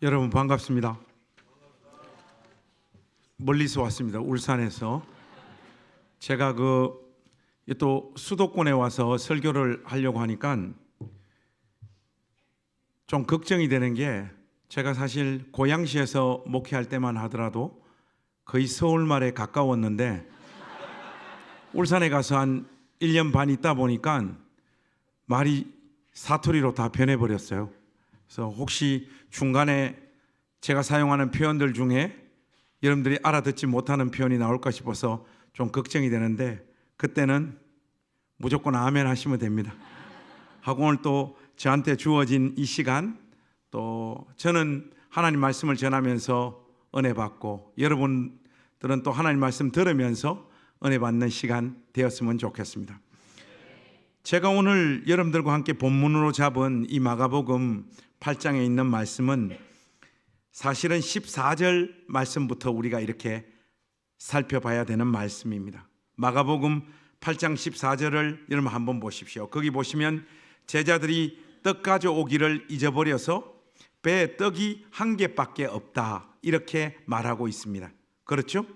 여러분 반갑습니다. 멀리서 왔습니다. 울산에서. 제가 또 수도권에 와서 설교를 하려고 하니까 좀 걱정이 되는 게, 제가 사실 고양시에서 목회할 때만 하더라도 거의 서울 말에 가까웠는데 울산에 가서 한 1년 반 있다 보니까 말이 사투리로 다 변해버렸어요. 그래서 혹시 중간에 제가 사용하는 표현들 중에 여러분들이 알아듣지 못하는 표현이 나올까 싶어서 좀 걱정이 되는데, 그때는 무조건 아멘 하시면 됩니다. 하고 오늘 또 저한테 주어진 이 시간, 또 저는 하나님 말씀을 전하면서 은혜 받고 여러분들은 또 하나님 말씀 들으면서 은혜 받는 시간 되었으면 좋겠습니다. 제가 오늘 여러분들과 함께 본문으로 잡은 이 마가복음 8장에 있는 말씀은 사실은 14절 말씀부터 우리가 이렇게 살펴봐야 되는 말씀입니다. 마가복음 8장 14절을 여러분 한번 보십시오. 거기 보시면 제자들이 떡 가져오기를 잊어버려서 배에 떡이 한 개밖에 없다, 이렇게 말하고 있습니다. 그렇죠?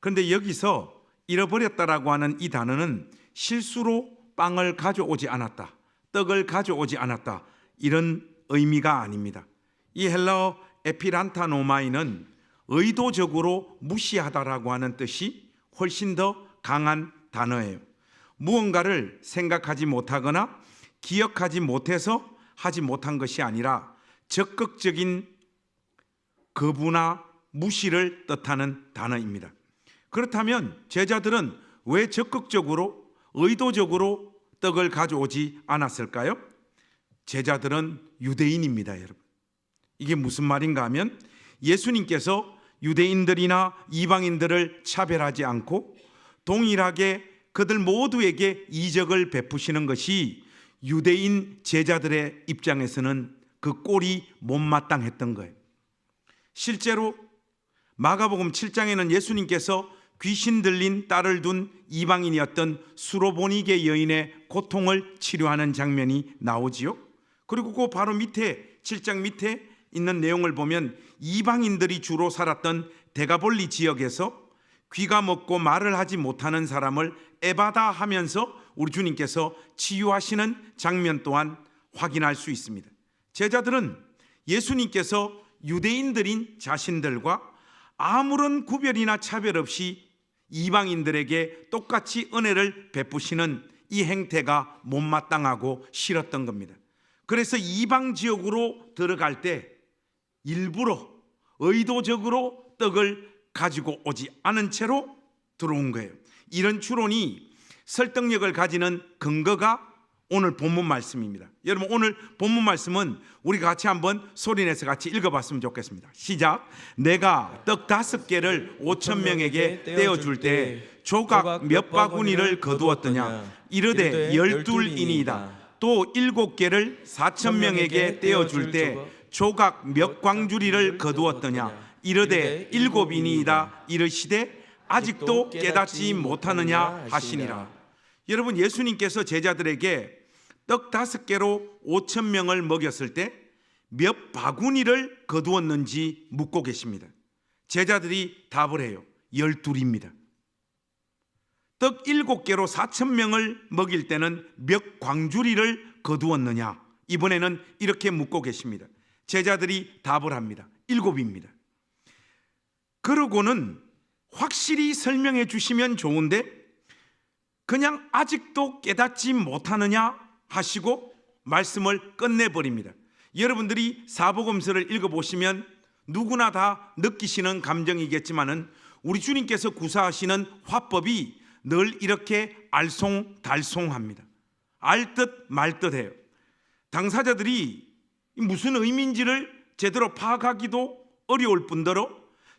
그런데 여기서 잃어버렸다라고 하는 이 단어는 실수로 빵을 가져오지 않았다, 떡을 가져오지 않았다, 이런 의미가 아닙니다. 이 헬라어 에피란타노마이는 의도적으로 무시하다라고 하는 뜻이 훨씬 더 강한 단어예요. 무언가를 생각하지 못하거나 기억하지 못해서 하지 못한 것이 아니라 적극적인 거부나 무시를 뜻하는 단어입니다. 그렇다면 제자들은 왜 적극적으로 의도적으로 떡을 가져오지 않았을까요? 제자들은 유대인입니다, 여러분. 이게 무슨 말인가 하면, 예수님께서 유대인들이나 이방인들을 차별하지 않고 동일하게 그들 모두에게 이적을 베푸시는 것이 유대인 제자들의 입장에서는 그 꼴이 못마땅했던 거예요. 실제로 마가복음 7장에는 예수님께서 귀신 들린 딸을 둔 이방인이었던 수로보니게 여인의 고통을 치료하는 장면이 나오지요. 그리고 그 바로 밑에 7장 밑에 있는 내용을 보면 이방인들이 주로 살았던 데가볼리 지역에서 귀가 먹고 말을 하지 못하는 사람을 에바다 하면서 우리 주님께서 치유하시는 장면 또한 확인할 수 있습니다. 제자들은 예수님께서 유대인들인 자신들과 아무런 구별이나 차별 없이 이방인들에게 똑같이 은혜를 베푸시는 이 행태가 못마땅하고 싫었던 겁니다. 그래서 이방 지역으로 들어갈 때 일부러 의도적으로 떡을 가지고 오지 않은 채로 들어온 거예요. 이런 추론이 설득력을 가지는 근거가 오늘 본문 말씀입니다. 여러분, 오늘 본문 말씀은 우리 같이 한번 소리내서 같이 읽어봤으면 좋겠습니다. 시작. 내가 떡 5개를 5,000명에게 떼어줄 때 조각 몇 바구니를 거두었더냐? 이르되 12이니이다. 또 7개를 4,000명에게 떼어줄 때 조각 몇 광주리를 거두었더냐? 이르되 7이니이다. 이르시되 아직도 깨닫지 못하느냐 하시니라. 여러분, 예수님께서 제자들에게 떡 5개로 5,000명을 먹였을 때 몇 바구니를 거두었는지 묻고 계십니다. 제자들이 답을 해요. 12입니다. 떡 7개로 4,000명을 먹일 때는 몇 광주리를 거두었느냐? 이번에는 이렇게 묻고 계십니다. 제자들이 답을 합니다. 7입니다. 그러고는 확실히 설명해 주시면 좋은데 그냥 아직도 깨닫지 못하느냐 하시고 말씀을 끝내버립니다. 여러분들이 사복음서를 읽어보시면 누구나 다 느끼시는 감정이겠지만은 우리 주님께서 구사하시는 화법이 늘 이렇게 알쏭달쏭합니다. 알듯 말듯해요. 당사자들이 무슨 의미인지를 제대로 파악하기도 어려울 뿐더러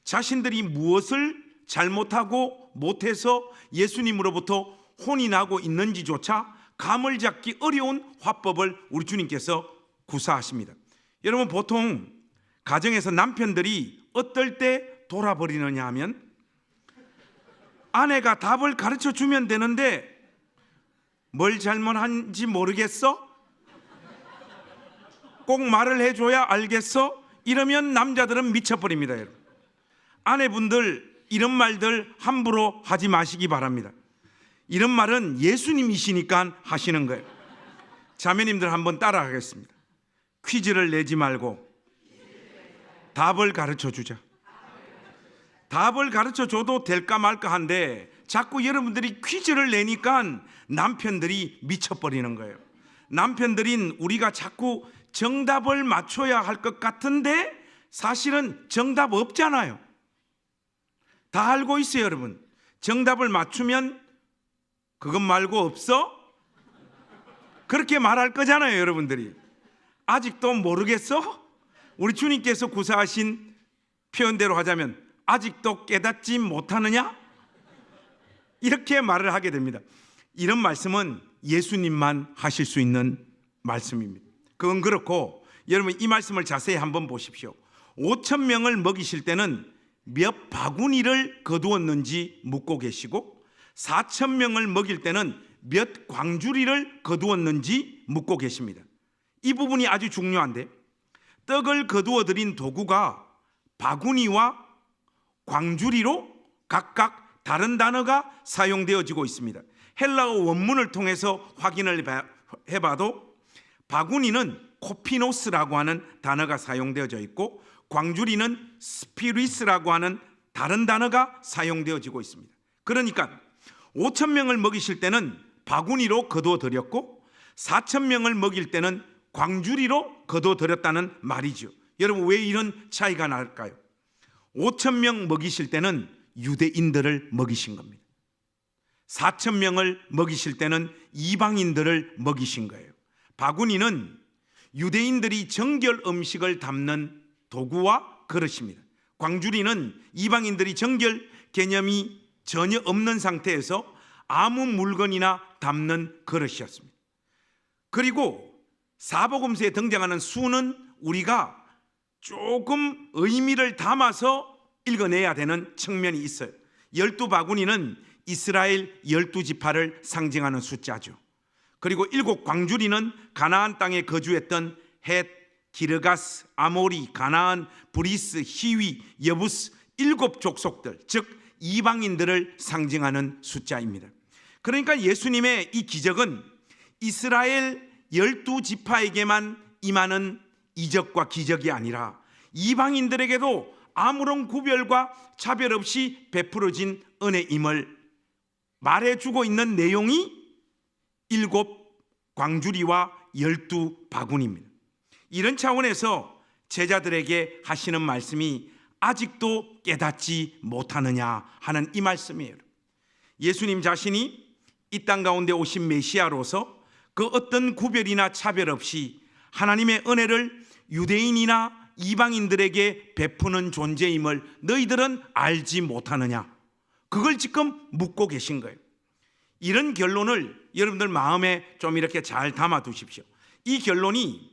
자신들이 무엇을 잘못하고 못해서 예수님으로부터 혼이 나고 있는지조차 감을 잡기 어려운 화법을 우리 주님께서 구사하십니다. 여러분, 보통 가정에서 남편들이 어떨 때 돌아버리느냐 하면, 아내가 답을 가르쳐 주면 되는데 뭘 잘못한지 모르겠어? 꼭 말을 해줘야 알겠어? 이러면 남자들은 미쳐버립니다. 여러분, 아내분들 이런 말들 함부로 하지 마시기 바랍니다. 이런 말은 예수님이시니까 하시는 거예요. 자매님들 한번 따라하겠습니다. 퀴즈를 내지 말고 답을 가르쳐 주자. 답을 가르쳐 줘도 될까 말까 한데 자꾸 여러분들이 퀴즈를 내니까 남편들이 미쳐버리는 거예요. 남편들인 우리가 자꾸 정답을 맞춰야 할 것 같은데 사실은 정답 없잖아요. 다 알고 있어요. 여러분, 정답을 맞추면 그것 말고 없어? 그렇게 말할 거잖아요. 여러분들이 아직도 모르겠어? 우리 주님께서 구사하신 표현대로 하자면 아직도 깨닫지 못하느냐? 이렇게 말을 하게 됩니다. 이런 말씀은 예수님만 하실 수 있는 말씀입니다. 그건 그렇고 여러분, 이 말씀을 자세히 한번 보십시오. 5,000명을 먹이실 때는 몇 바구니를 거두었는지 묻고 계시고 4,000명을 먹일 때는 몇 광주리를 거두었는지 묻고 계십니다. 이 부분이 아주 중요한데, 떡을 거두어 드린 도구가 바구니와 광주리로 각각 다른 단어가 사용되어지고 있습니다. 헬라어 원문을 통해서 확인을 해봐도 바구니는 코피노스라고 하는 단어가 사용되어져 있고 광주리는 스피리스라고 하는 다른 단어가 사용되어지고 있습니다. 그러니까 5,000명을 먹이실 때는 바구니로 거두어 드렸고 4,000명을 먹일 때는 광주리로 거두어 드렸다는 말이죠. 여러분, 왜 이런 차이가 날까요? 5,000명 먹이실 때는 유대인들을 먹이신 겁니다. 4,000명을 먹이실 때는 이방인들을 먹이신 거예요. 바구니는 유대인들이 정결 음식을 담는 도구와 그릇입니다. 광주리는 이방인들이 정결 개념이 전혀 없는 상태에서 아무 물건이나 담는 그릇이었습니다. 그리고 사복음서에 등장하는 수는 우리가 조금 의미를 담아서 읽어내야 되는 측면이 있어요. 12바구니는 이스라엘 12지파를 상징하는 숫자죠. 그리고 7광주리는 가나안 땅에 거주했던 헷, 기르가스, 아모리, 가나안, 브리스, 히위, 여부스 7족속들, 즉 이방인들을 상징하는 숫자입니다. 그러니까 예수님의 이 기적은 이스라엘 12지파에게만 임하는 이적과 기적이 아니라 이방인들에게도 아무런 구별과 차별 없이 베풀어진 은혜임을 말해주고 있는 내용이 7광주리와 12바구니입니다. 이런 차원에서 제자들에게 하시는 말씀이 아직도 깨닫지 못하느냐 하는 이 말씀이에요. 예수님 자신이 이 땅 가운데 오신 메시아로서 그 어떤 구별이나 차별 없이 하나님의 은혜를 유대인이나 이방인들에게 베푸는 존재임을 너희들은 알지 못하느냐? 그걸 지금 묻고 계신 거예요. 이런 결론을 여러분들 마음에 좀 이렇게 잘 담아 두십시오. 이 결론이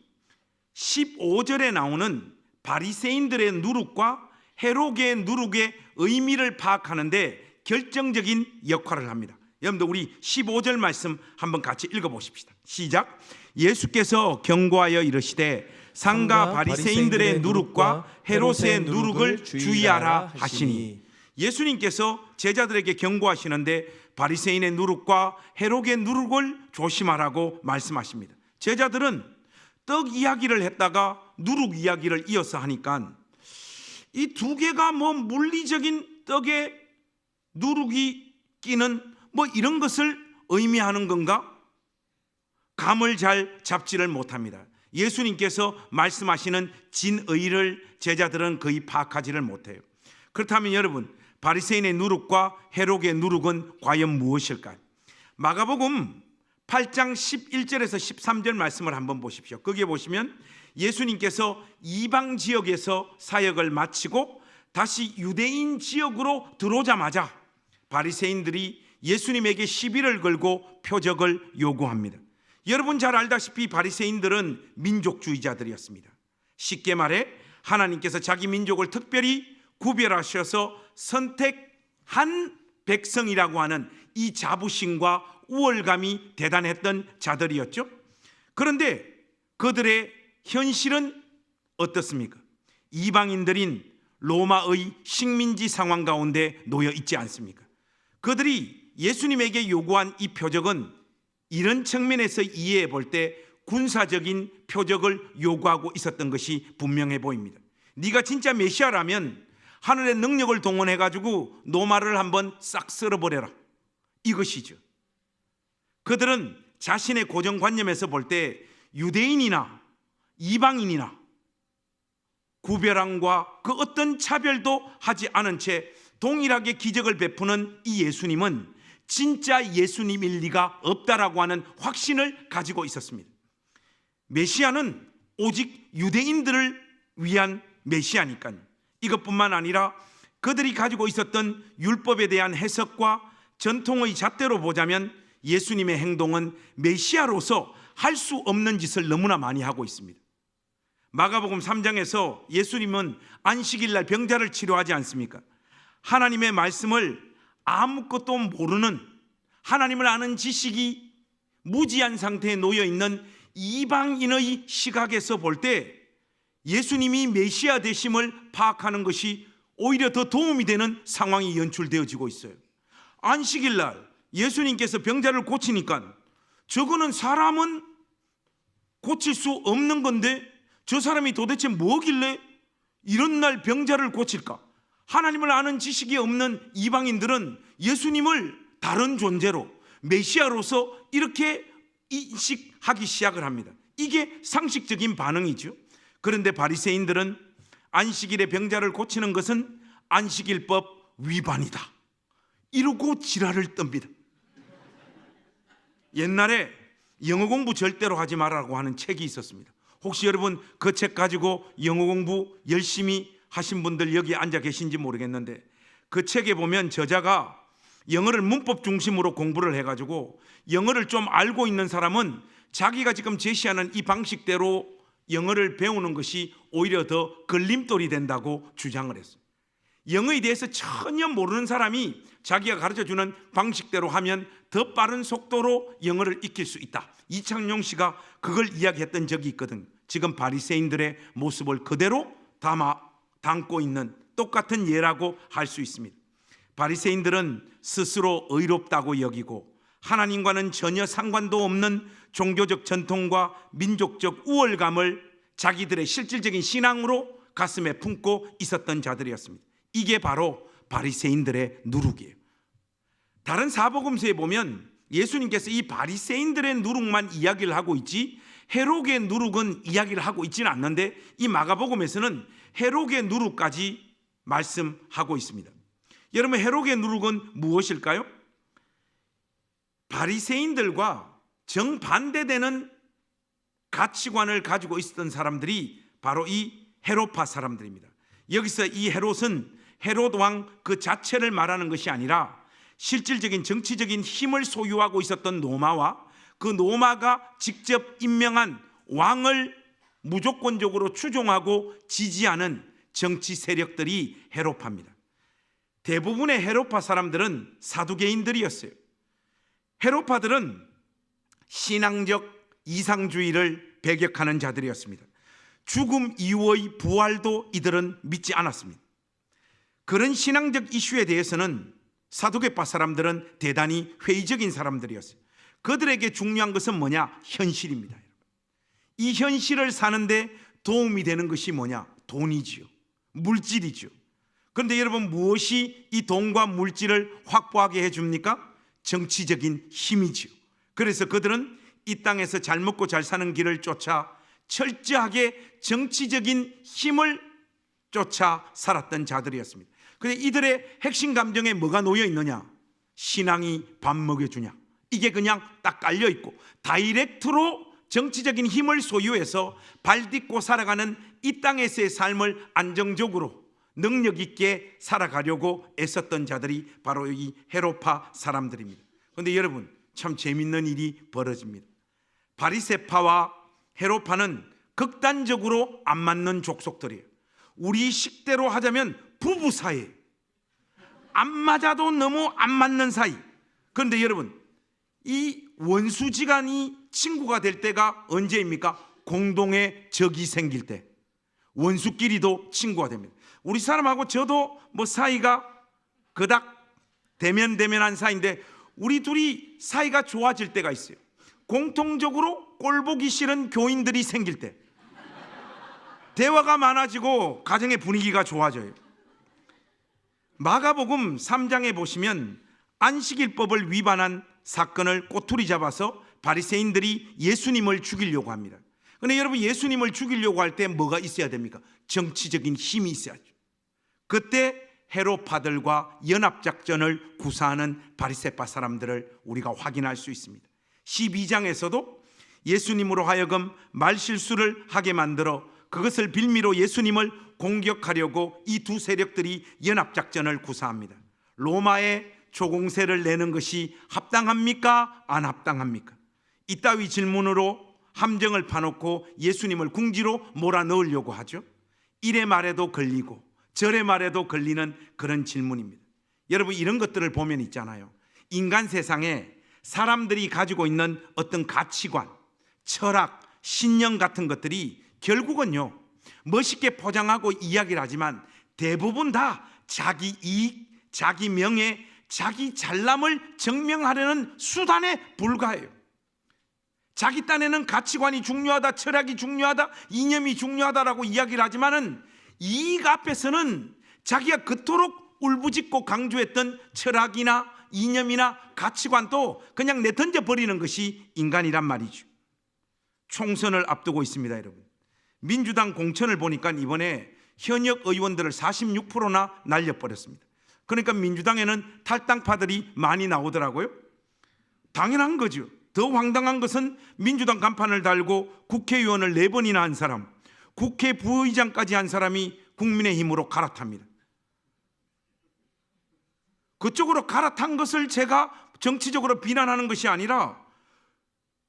15절에 나오는 바리새인들의 누룩과 헤롯의 누룩의 의미를 파악하는데 결정적인 역할을 합니다. 여러분들 우리 15절 말씀 한번 같이 읽어보십시다. 시작. 예수께서 경고하여 이르시되 상가 바리새인들의 누룩과 헤롯의 누룩을 주의하라 하시니. 예수님께서 제자들에게 경고하시는데 바리새인의 누룩과 헤롯의 누룩을 조심하라고 말씀하십니다. 제자들은 떡 이야기를 했다가 누룩 이야기를 이어서 하니까 이 두 개가 뭐 물리적인 떡에 누룩이 끼는 뭐 이런 것을 의미하는 건가? 감을 잘 잡지를 못합니다. 예수님께서 말씀하시는 진의를 제자들은 거의 파악하지를 못해요. 그렇다면 여러분, 바리새인의 누룩과 헤롯의 누룩은 과연 무엇일까요? 마가복음 8장 11절에서 13절 말씀을 한번 보십시오. 거기에 보시면 예수님께서 이방 지역에서 사역을 마치고 다시 유대인 지역으로 들어오자마자 바리새인들이 예수님에게 시비를 걸고 표적을 요구합니다. 여러분 잘 알다시피 바리새인들은 민족주의자들이었습니다. 쉽게 말해 하나님께서 자기 민족을 특별히 구별하셔서 선택한 백성이라고 하는 이 자부심과 우월감이 대단했던 자들이었죠. 그런데 그들의 현실은 어떻습니까? 이방인들인 로마의 식민지 상황 가운데 놓여 있지 않습니까? 그들이 예수님에게 요구한 이 표적은 이런 측면에서 이해해 볼 때 군사적인 표적을 요구하고 있었던 것이 분명해 보입니다. 네가 진짜 메시아라면 하늘의 능력을 동원해 가지고 노마를 한번 싹 쓸어버려라, 이것이죠. 그들은 자신의 고정관념에서 볼 때 유대인이나 이방인이나 구별함과 그 어떤 차별도 하지 않은 채 동일하게 기적을 베푸는 이 예수님은 진짜 예수님일 리가 없다라고 하는 확신을 가지고 있었습니다. 메시아는 오직 유대인들을 위한 메시아니까요. 이것뿐만 아니라 그들이 가지고 있었던 율법에 대한 해석과 전통의 잣대로 보자면 예수님의 행동은 메시아로서 할 수 없는 짓을 너무나 많이 하고 있습니다. 마가복음 3장에서 예수님은 안식일 날 병자를 치료하지 않습니까? 하나님의 말씀을 아무것도 모르는, 하나님을 아는 지식이 무지한 상태에 놓여 있는 이방인의 시각에서 볼 때 예수님이 메시아 되심을 파악하는 것이 오히려 더 도움이 되는 상황이 연출되어지고 있어요. 안식일 날 예수님께서 병자를 고치니까 저거는 사람은 고칠 수 없는 건데 저 사람이 도대체 뭐길래 이런 날 병자를 고칠까? 하나님을 아는 지식이 없는 이방인들은 예수님을 다른 존재로, 메시아로서 이렇게 인식하기 시작을 합니다. 이게 상식적인 반응이죠. 그런데 바리새인들은 안식일에 병자를 고치는 것은 안식일법 위반이다, 이러고 지랄을 떱니다. 옛날에 영어 공부 절대로 하지 말라고 하는 책이 있었습니다. 혹시 여러분 그 책 가지고 영어 공부 열심히 하신 분들 여기 앉아 계신지 모르겠는데, 그 책에 보면 저자가 영어를 문법 중심으로 공부를 해가지고 영어를 좀 알고 있는 사람은 자기가 지금 제시하는 이 방식대로 영어를 배우는 것이 오히려 더 걸림돌이 된다고 주장을 했어요. 영어에 대해서 전혀 모르는 사람이 자기가 가르쳐주는 방식대로 하면 더 빠른 속도로 영어를 익힐 수 있다. 이창용 씨가 그걸 이야기했던 적이 있거든. 지금 바리새인들의 모습을 그대로 담고 있는 똑같은 예라고 할 수 있습니다. 바리새인들은 스스로 의롭다고 여기고 하나님과는 전혀 상관도 없는 종교적 전통과 민족적 우월감을 자기들의 실질적인 신앙으로 가슴에 품고 있었던 자들이었습니다. 이게 바로 바리새인들의 누룩이에요. 다른 사복음서에 보면 예수님께서 이 바리새인들의 누룩만 이야기를 하고 있지 헤롯의 누룩은 이야기를 하고 있지는 않는데, 이 마가복음에서는 헤롯의 누룩까지 말씀하고 있습니다. 여러분, 헤롯의 누룩은 무엇일까요? 바리새인들과 정반대되는 가치관을 가지고 있었던 사람들이 바로 이 헤롯파 사람들입니다. 여기서 이 헤롯은 헤롯 왕 그 자체를 말하는 것이 아니라 실질적인 정치적인 힘을 소유하고 있었던 노마와 그 노마가 직접 임명한 왕을 무조건적으로 추종하고 지지하는 정치 세력들이 헤롯파입니다. 대부분의 헤롯파 사람들은 사두개인들이었어요. 헤롯파들은 신앙적 이상주의를 배격하는 자들이었습니다. 죽음 이후의 부활도 이들은 믿지 않았습니다. 그런 신앙적 이슈에 대해서는 사두개파 사람들은 대단히 회의적인 사람들이었어요. 그들에게 중요한 것은 뭐냐? 현실입니다. 이 현실을 사는데 도움이 되는 것이 뭐냐? 돈이지요. 물질이죠. 그런데 여러분, 무엇이 이 돈과 물질을 확보하게 해줍니까? 정치적인 힘이지요. 그래서 그들은 이 땅에서 잘 먹고 잘 사는 길을 쫓아 철저하게 정치적인 힘을 쫓아 살았던 자들이었습니다. 그런데 이들의 핵심 감정에 뭐가 놓여 있느냐? 신앙이 밥 먹여주냐? 이게 그냥 딱 깔려있고 다이렉트로 정치적인 힘을 소유해서 발딛고 살아가는 이 땅에서의 삶을 안정적으로 능력 있게 살아가려고 애썼던 자들이 바로 이 헤롯파 사람들입니다. 그런데 여러분, 참 재밌는 일이 벌어집니다. 바리새파와 헤롯파는 극단적으로 안 맞는 족속들이에요. 우리 식대로 하자면 부부 사이, 안 맞아도 너무 안 맞는 사이. 그런데 여러분, 이 원수지간이 친구가 될 때가 언제입니까? 공동의 적이 생길 때. 원수끼리도 친구가 됩니다. 우리 사람하고 저도 뭐 사이가 그닥 대면대면한 사이인데 우리 둘이 사이가 좋아질 때가 있어요. 공통적으로 꼴보기 싫은 교인들이 생길 때 대화가 많아지고 가정의 분위기가 좋아져요. 마가복음 3장에 보시면 안식일법을 위반한 사건을 꼬투리 잡아서 바리새인들이 예수님을 죽이려고 합니다. 그런데 여러분, 예수님을 죽이려고 할 때 뭐가 있어야 됩니까? 정치적인 힘이 있어야죠. 그때 헤롯파들과 연합작전을 구사하는 바리새파 사람들을 우리가 확인할 수 있습니다. 12장에서도 예수님으로 하여금 말실수를 하게 만들어 그것을 빌미로 예수님을 공격하려고 이 두 세력들이 연합작전을 구사합니다. 로마에 조공세를 내는 것이 합당합니까? 안 합당합니까? 이따위 질문으로 함정을 파놓고 예수님을 궁지로 몰아넣으려고 하죠. 이래 말에도 걸리고 저래 말에도 걸리는 그런 질문입니다. 여러분, 이런 것들을 보면 있잖아요. 인간 세상에 사람들이 가지고 있는 어떤 가치관, 철학, 신념 같은 것들이 결국은요, 멋있게 포장하고 이야기를 하지만 대부분 다 자기 이익, 자기 명예, 자기 잘남을 증명하려는 수단에 불과해요. 자기 딴에는 가치관이 중요하다, 철학이 중요하다, 이념이 중요하다라고 이야기를 하지만은 이익 앞에서는 자기가 그토록 울부짖고 강조했던 철학이나 이념이나 가치관도 그냥 내던져 버리는 것이 인간이란 말이죠. 총선을 앞두고 있습니다, 여러분. 민주당 공천을 보니까 이번에 현역 의원들을 46%나 날려버렸습니다. 그러니까 민주당에는 탈당파들이 많이 나오더라고요. 당연한 거죠. 더 황당한 것은 민주당 간판을 달고 국회의원을 4번이나 한 사람, 국회 부의장까지 한 사람이 국민의힘으로 갈아탑니다. 그쪽으로 갈아탄 것을 제가 정치적으로 비난하는 것이 아니라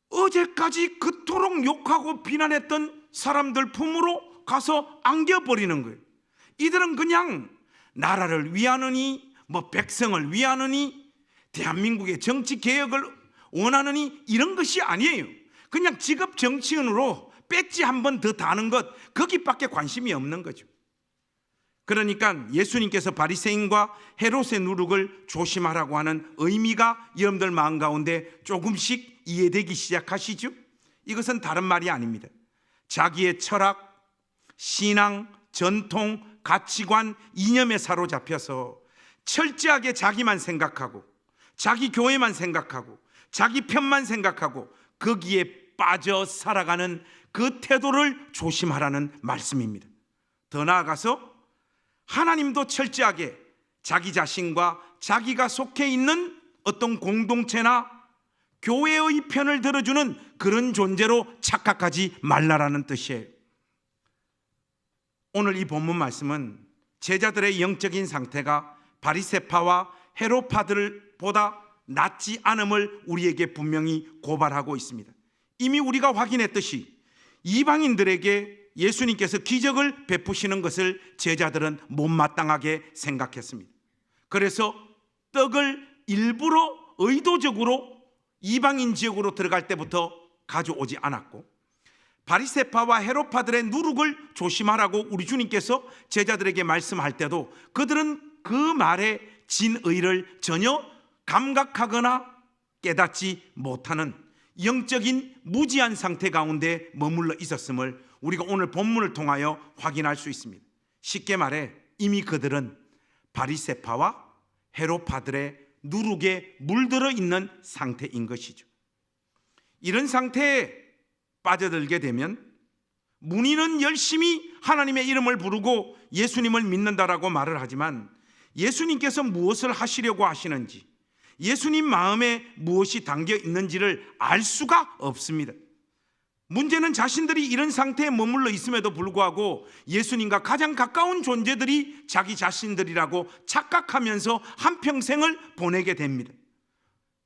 어제까지 그토록 욕하고 비난했던 사람들 품으로 가서 안겨버리는 거예요. 이들은 그냥 나라를 위하느니, 백성을 위하느니, 대한민국의 정치 개혁을 원하느니 이런 것이 아니에요. 그냥 직업 정치인으로 배지 한 번 더 다는 것, 거기밖에 관심이 없는 거죠. 그러니까 예수님께서 바리새인과 헤롯의 누룩을 조심하라고 하는 의미가 여러분들 마음 가운데 조금씩 이해되기 시작하시죠? 이것은 다른 말이 아닙니다. 자기의 철학, 신앙, 전통, 가치관, 이념에 사로잡혀서 철저하게 자기만 생각하고 자기 교회만 생각하고 자기 편만 생각하고 거기에 빠져 살아가는 그 태도를 조심하라는 말씀입니다. 더 나아가서 하나님도 철저하게 자기 자신과 자기가 속해 있는 어떤 공동체나 교회의 편을 들어주는 그런 존재로 착각하지 말라라는 뜻이에요. 오늘 이 본문 말씀은 제자들의 영적인 상태가 바리새파와 헤롯파들보다 낫지 않음을 우리에게 분명히 고발하고 있습니다. 이미 우리가 확인했듯이 이방인들에게 예수님께서 기적을 베푸시는 것을 제자들은 못마땅하게 생각했습니다. 그래서 떡을 일부러 의도적으로 이방인 지역으로 들어갈 때부터 가져오지 않았고, 바리새파와 헤롯파들의 누룩을 조심하라고 우리 주님께서 제자들에게 말씀할 때도 그들은 그 말에 진의를 전혀 감각하거나 깨닫지 못하는 영적인 무지한 상태 가운데 머물러 있었음을 우리가 오늘 본문을 통하여 확인할 수 있습니다. 쉽게 말해 이미 그들은 바리새파와 헤롯파들의 누룩에 물들어 있는 상태인 것이죠. 이런 상태에 빠져들게 되면 문의는 열심히 하나님의 이름을 부르고 예수님을 믿는다라고 말을 하지만 예수님께서 무엇을 하시려고 하시는지, 예수님 마음에 무엇이 담겨 있는지를 알 수가 없습니다. 문제는 자신들이 이런 상태에 머물러 있음에도 불구하고 예수님과 가장 가까운 존재들이 자기 자신들이라고 착각하면서 한평생을 보내게 됩니다.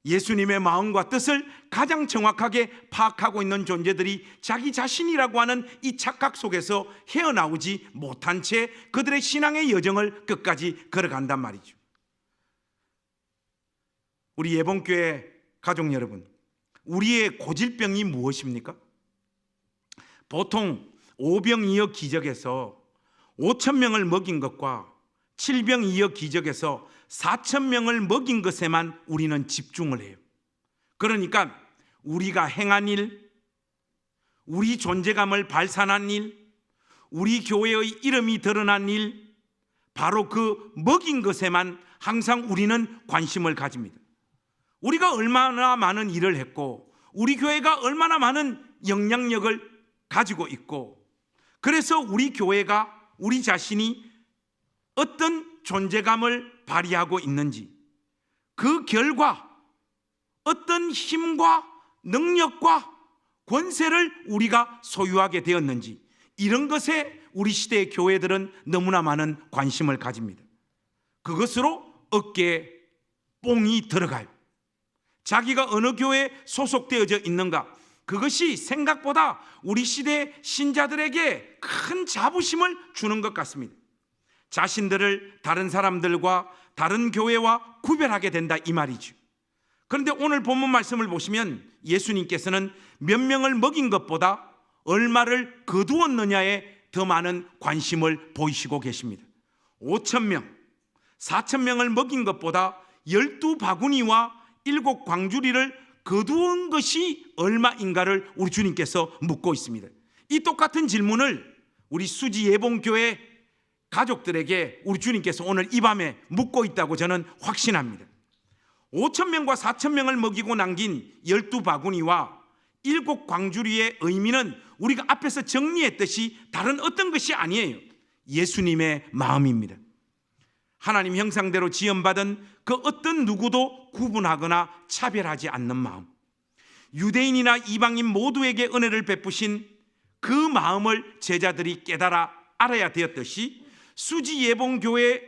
예수님의 마음과 뜻을 가장 정확하게 파악하고 있는 존재들이 자기 자신이라고 하는 이 착각 속에서 헤어나오지 못한 채 그들의 신앙의 여정을 끝까지 걸어간단 말이죠. 우리 예봉교회 가족 여러분, 우리의 고질병이 무엇입니까? 보통 오병이어 기적에서 5천 명을 먹인 것과 칠병이어 기적에서 4천 명을 먹인 것에만 우리는 집중을 해요. 그러니까 우리가 행한 일, 우리 존재감을 발산한 일, 우리 교회의 이름이 드러난 일, 바로 그 먹인 것에만 항상 우리는 관심을 가집니다. 우리가 얼마나 많은 일을 했고 우리 교회가 얼마나 많은 영향력을 가지고 있고, 그래서 우리 교회가 우리 자신이 어떤 존재감을 발휘하고 있는지, 그 결과 어떤 힘과 능력과 권세를 우리가 소유하게 되었는지, 이런 것에 우리 시대의 교회들은 너무나 많은 관심을 가집니다. 그것으로 어깨에 뽕이 들어가요. 자기가 어느 교회에 소속되어져 있는가, 그것이 생각보다 우리 시대 신자들에게 큰 자부심을 주는 것 같습니다. 자신들을 다른 사람들과 다른 교회와 구별하게 된다, 이 말이죠. 그런데 오늘 본문 말씀을 보시면 예수님께서는 몇 명을 먹인 것보다 얼마를 거두었느냐에 더 많은 관심을 보이시고 계십니다. 5천 명, 4천 명을 먹인 것보다 12바구니와 7광주리를 거두은 것이 얼마인가를 우리 주님께서 묻고 있습니다. 이 똑같은 질문을 우리 수지 예봉교회 가족들에게 우리 주님께서 오늘 이 밤에 묻고 있다고 저는 확신합니다. 5천 명과 4천 명을 먹이고 남긴 12바구니와 7광주리의 의미는 우리가 앞에서 정리했듯이 다른 어떤 것이 아니에요. 예수님의 마음입니다. 하나님 형상대로 지음받은 그 어떤 누구도 구분하거나 차별하지 않는 마음, 유대인이나 이방인 모두에게 은혜를 베푸신 그 마음을 제자들이 깨달아 알아야 되었듯이 수지 예봉교회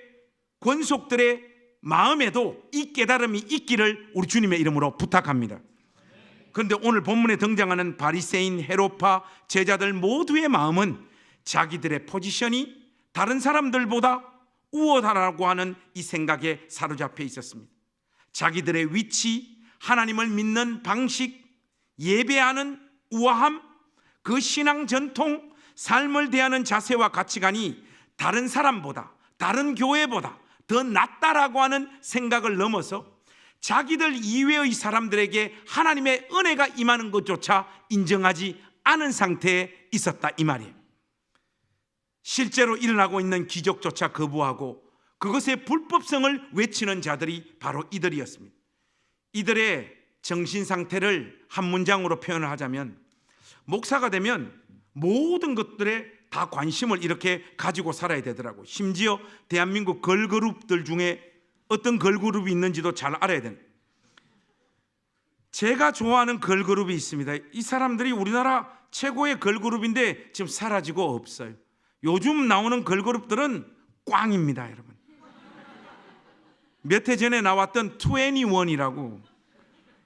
권속들의 마음에도 이 깨달음이 있기를 우리 주님의 이름으로 부탁합니다. 그런데 오늘 본문에 등장하는 바리새인, 헤롯파 제자들 모두의 마음은 자기들의 포지션이 다른 사람들보다 우월하라고 하는 이 생각에 사로잡혀 있었습니다. 자기들의 위치, 하나님을 믿는 방식, 예배하는 우아함, 그 신앙 전통, 삶을 대하는 자세와 가치관이 다른 사람보다, 다른 교회보다 더 낫다라고 하는 생각을 넘어서 자기들 이외의 사람들에게 하나님의 은혜가 임하는 것조차 인정하지 않은 상태에 있었다, 이 말이에요. 실제로 일어나고 있는 기적조차 거부하고 그것의 불법성을 외치는 자들이 바로 이들이었습니다. 이들의 정신 상태를 한 문장으로 표현을 하자면, 목사가 되면 모든 것들에 다 관심을 이렇게 가지고 살아야 되더라고요. 심지어 대한민국 걸그룹들 중에 어떤 걸그룹이 있는지도 잘 알아야 되는. 제가 좋아하는 걸그룹이 있습니다. 이 사람들이 우리나라 최고의 걸그룹인데 지금 사라지고 없어요. 요즘 나오는 걸그룹들은 꽝입니다, 여러분. 몇 해 전에 나왔던 21이라고,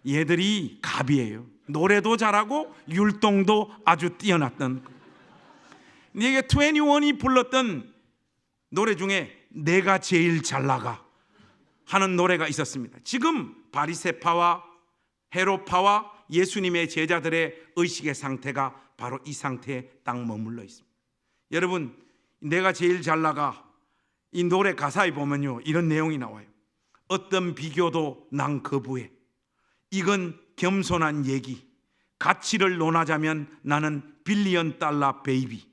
얘들이 갑이에요. 노래도 잘하고 율동도 아주 뛰어났던. 이게 21이 불렀던 노래 중에 내가 제일 잘 나가 하는 노래가 있었습니다. 지금 바리새파와 헤롯파와 예수님의 제자들의 의식의 상태가 바로 이 상태에 딱 머물러 있습니다. 여러분, 내가 제일 잘 나가 이 노래 가사에 보면요, 이런 내용이 나와요. 어떤 비교도 난 거부해. 이건 겸손한 얘기. 가치를 논하자면 나는 빌리언 달러 베이비.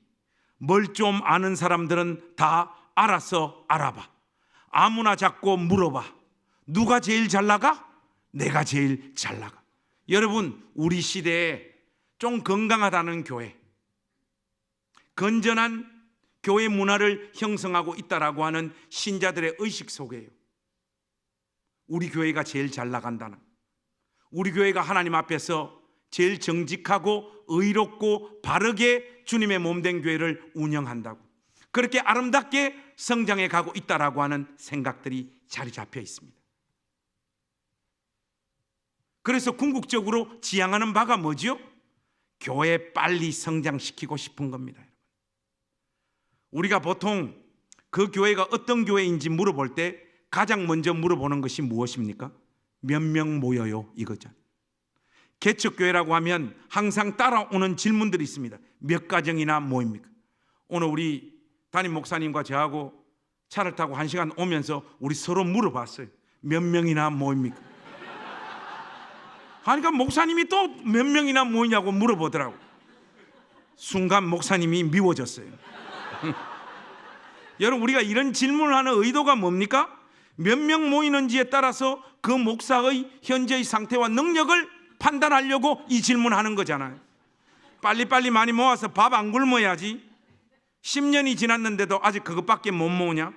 뭘 좀 아는 사람들은 다 알아서 알아봐. 아무나 자꾸 물어봐. 누가 제일 잘 나가? 내가 제일 잘 나가. 여러분, 우리 시대에 좀 건강하다는 교회, 건전한 교회 문화를 형성하고 있다라고 하는 신자들의 의식 속에요, 우리 교회가 제일 잘 나간다는, 우리 교회가 하나님 앞에서 제일 정직하고 의롭고 바르게 주님의 몸된 교회를 운영한다고, 그렇게 아름답게 성장해 가고 있다라고 하는 생각들이 자리 잡혀 있습니다. 그래서 궁극적으로 지향하는 바가 뭐죠? 교회 빨리 성장시키고 싶은 겁니다. 우리가 보통 그 교회가 어떤 교회인지 물어볼 때 가장 먼저 물어보는 것이 무엇입니까? 몇 명 모여요, 이거죠. 개척교회라고 하면 항상 따라오는 질문들이 있습니다. 몇 가정이나 모입니까? 오늘 우리 담임 목사님과 저하고 차를 타고 1시간 오면서 우리 서로 물어봤어요. 몇 명이나 모입니까? 그러니까 목사님이 또 몇 명이나 모이냐고 물어보더라고. 순간 목사님이 미워졌어요. 여러분, 우리가 이런 질문을 하는 의도가 뭡니까? 몇 명 모이는지에 따라서 그 목사의 현재의 상태와 능력을 판단하려고 이 질문하는 거잖아요. 빨리빨리 많이 모아서 밥 안 굶어야지. 10년이 지났는데도 아직 그것밖에 못 모으냐?